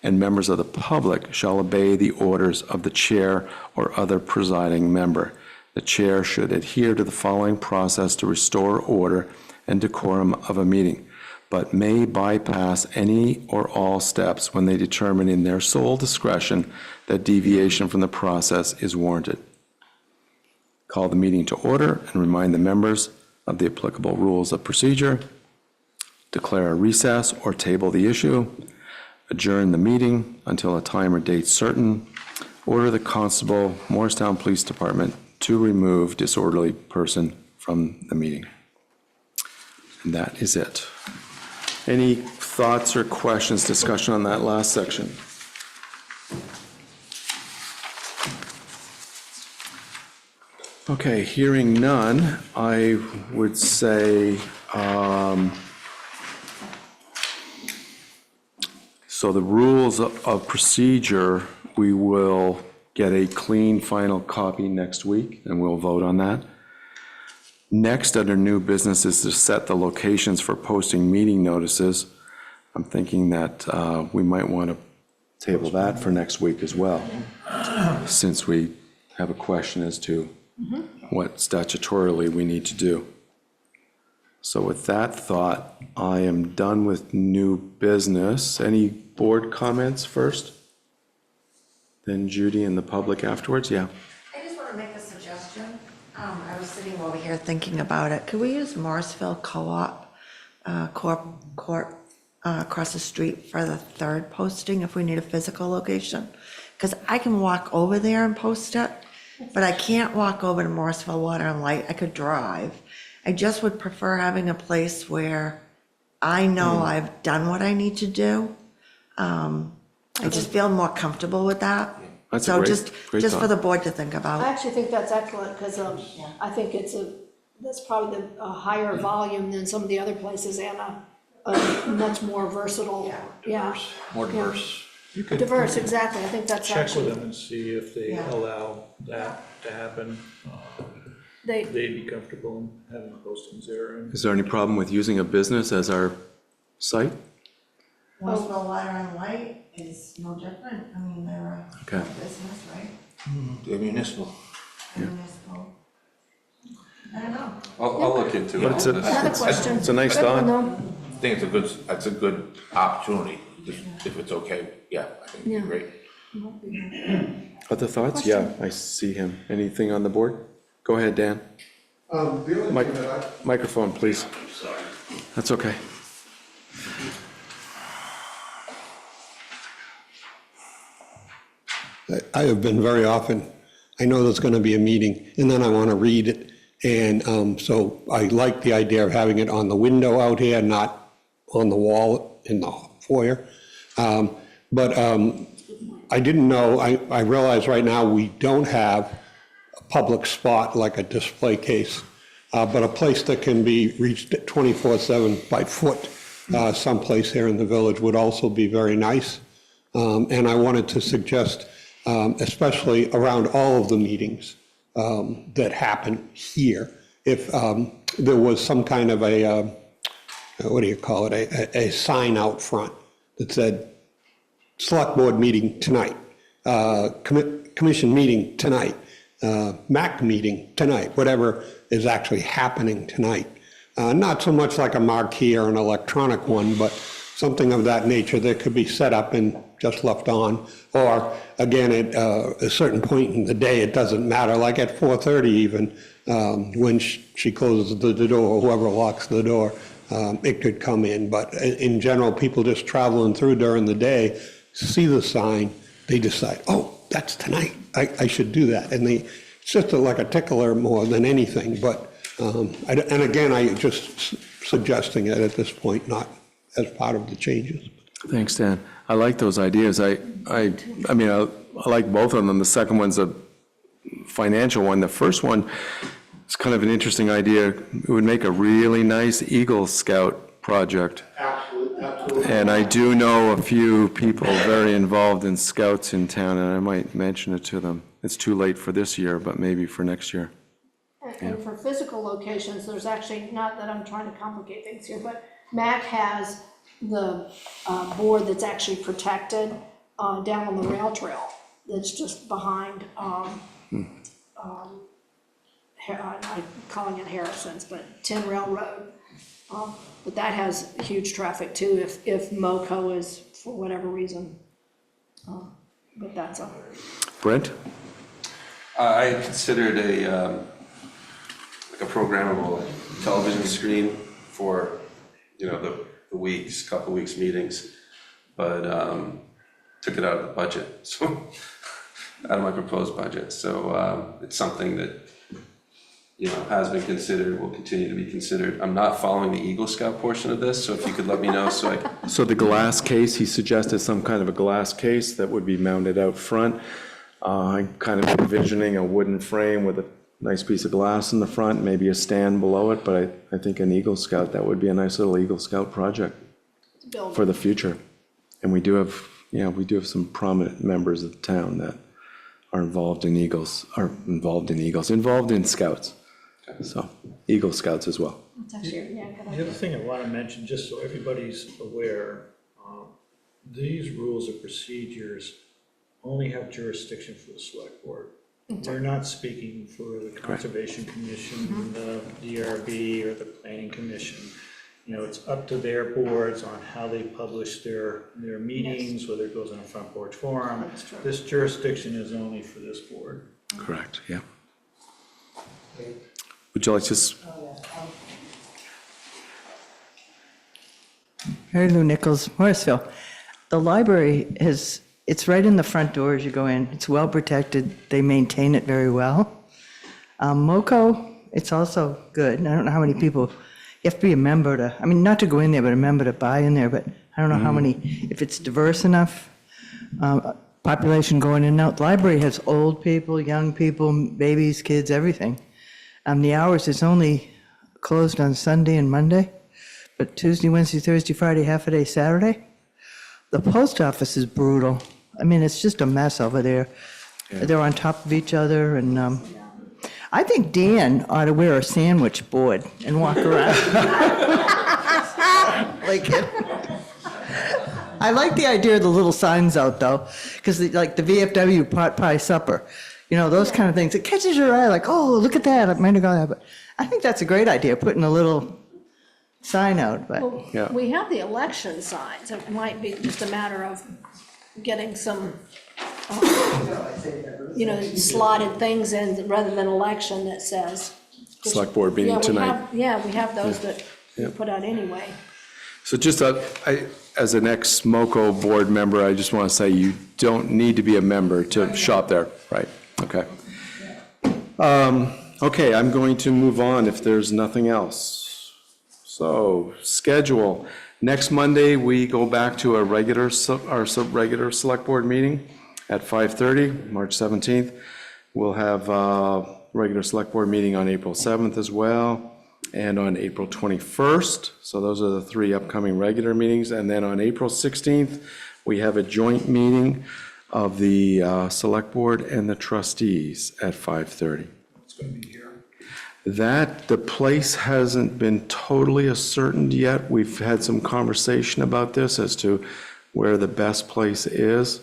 and members of the public shall obey the orders of the chair or other presiding member. The chair should adhere to the following process to restore order and decorum of a meeting, but may bypass any or all steps when they determine in their sole discretion that deviation from the process is warranted. Call the meeting to order and remind the members of the applicable rules of procedure. Declare a recess or table the issue. Adjourn the meeting until a time or date certain. Order the constable, Morristown Police Department, to remove disorderly person from the meeting. And that is it. Any thoughts or questions, discussion on that last section? Okay, hearing none, I would say, so the rules of procedure, we will get a clean final copy next week, and we'll vote on that. Next, under new business is to set the locations for posting meeting notices. I'm thinking that we might want to table that for next week as well, since we have a question as to what statutorily we need to do. So with that thought, I am done with new business. Any board comments first? Then Judy and the public afterwards, yeah. I just want to make a suggestion. I was sitting over here thinking about it. Could we use Morrisville Co-op Corp across the street for the third posting if we need a physical location? Because I can walk over there and post it, but I can't walk over to Morrisville Water and Light. I could drive. I just would prefer having a place where I know I've done what I need to do. I just feel more comfortable with that. That's a So great just for thought. the board to think I about. actually think that's excellent, because I think that's probably a higher volume than some of the other places, and a much more versatile, yeah. More diverse. You could Diverse, exactly, I think that's check with actually, them and see if they Yeah. allow that to happen. they, They'd be comfortable in having postings there. And Is there any problem with using a business as our site? Morrisville Water and Light is no different. I mean, they're a Okay. business, right? They're municipal. Municipal. I don't know. I'll look into it. But it's another question. it's a nice Good one, thought. though. I think that's a good opportunity, if it's okay, yeah, I think it'd be great. Other thoughts? Yeah, I see him. Anything on the board? Go ahead, Dan. The only Mic- thing that Microphone, please. That's okay. I have been very often, I know there's going to be a meeting, and then I want to read it. And so I like the idea of having it on the window out here, not on the wall in the foyer. But I didn't know, I realize right now we don't have a public spot like a display case, but a place that can be reached 24/7 by foot someplace here in the village would also be very nice. And I wanted to suggest, especially around all of the meetings that happen here, if there was some kind of a, what do you call it, a sign out front that said, Select Board meeting tonight, Commission meeting tonight, MAC meeting tonight, whatever is actually happening tonight. Not so much like a marquee or an electronic one, but something of that nature that could be set up and just left on. Or again, at a certain point in the day, it doesn't matter, like at 4:30 even, when she closes the door, or whoever locks the door, it could come in. But in general, people just traveling through during the day, see the sign, they decide, oh, that's tonight, I should do that. And it's just like a tickler more than anything. But, and again, I just suggesting it at this point, not as part of the changes. Thanks, Dan. I like those ideas. I mean, I like both of them. The second one's a financial one. The first one is kind of an interesting idea. It would make a really nice Eagle Scout project. absolutely. And I do know a few people very involved in scouts in town, and I might mention it to them. It's too late for this year, but maybe for next year. And for physical locations, there's actually, not that I'm trying to complicate things here, but MAC has the board that's actually protected down on the rail trail, that's just behind, I'm calling it Harrison's, but Tin Railroad. But that has huge traffic too, if MoCo is, for whatever reason. But that's a. Brent? I had considered like a programmable television screen for, the weeks, couple weeks meetings, but took it out of the budget, so out of my proposed budget. So it's something that, has been considered, will continue to be considered. I'm not following the Eagle Scout portion of this, so if you could let me know so I. So the glass case, he suggested some kind of a glass case that would be mounted out front. I'm kind of envisioning a wooden frame with a nice piece of glass in the front, maybe a stand below it, but I think an Eagle Scout, that would be a nice little Eagle Scout project for the future. And we do have some prominent members of the town that are involved in Scouts. So, Eagle Scouts as well. That's actually, yeah, good The idea. other thing I want to mention, just so everybody's aware, these rules of procedures only have jurisdiction for the select board. We're not speaking for the Conservation Commission, the DRB, or the Planning Commission. You know, it's up to their boards on how they publish their meetings, whether it goes on a front porch forum. That's true. This jurisdiction is only for this board. Correct, yeah. Would you like to, Mary Lou Nichols, Morrisville. The library it's right in the front door as you go in. It's well protected. They maintain it very well. MoCo, it's also good. I don't know how many people, you have to be a member to, I mean, not to go in there, but a member to buy in there, but I don't know how many, if it's diverse enough, population going in and out. The library has old people, young people, babies, kids, everything. The hours is only closed on Sunday and Monday, but Tuesday, Wednesday, Thursday, Friday, half a day, Saturday. The post office is brutal. I mean, it's just a mess over there. They're on top of each other, and I think Dan ought to wear a sandwich board and walk around. Like it. I like the idea of the little signs out, though, because like the VFW pot pie supper, you know, those kind of things. It catches your eye, like, oh, look at that. I might have gone there, but I think that's a great idea, putting a little sign out, but. Well, Yeah. we have the election signs. It might be just a matter of getting some, slotted things in rather than election that says. Select Board meeting Yeah, we tonight. have- Yeah, we have those that we put out anyway. So just, as an ex-MoCo board member, I just want to say you don't need to be a member to shop there, right? Okay. Okay, I'm going to move on if there's nothing else. So, schedule. Next Monday, we go back to our regular Select Board meeting at 5:30, March 17th. We'll have a regular Select Board meeting on April 7th as well, and on April 21st. So those are the three upcoming regular meetings. And then on April 16th, we have a joint meeting of the Select Board and the trustees at 5:30. It's going to be here. That, the place hasn't been totally ascertained yet. We've had some conversation about this as to where the best place is.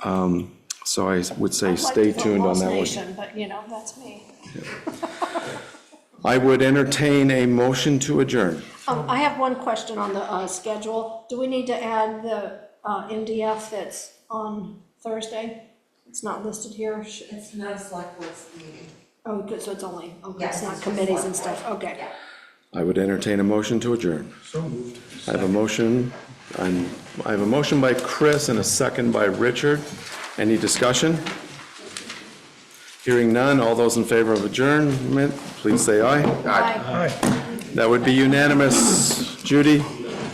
So I would say stay tuned on that one. Nation, but that's me. I would entertain a motion to adjourn. I have one question on the schedule. Do we need to add the MDF that's on Thursday? It's not listed here. It's not a select board meeting. Oh, good, so it's only, okay, Yes, it's not it's committees select and stuff, board. okay. I would entertain a motion to adjourn. So moved. I have a motion, I have a motion by Chris and a second by Richard. Any discussion? Hearing none, all those in favor of adjournment, please say aye. Aye. That would be unanimous. Judy,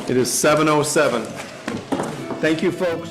it is 7:07. Thank you, folks.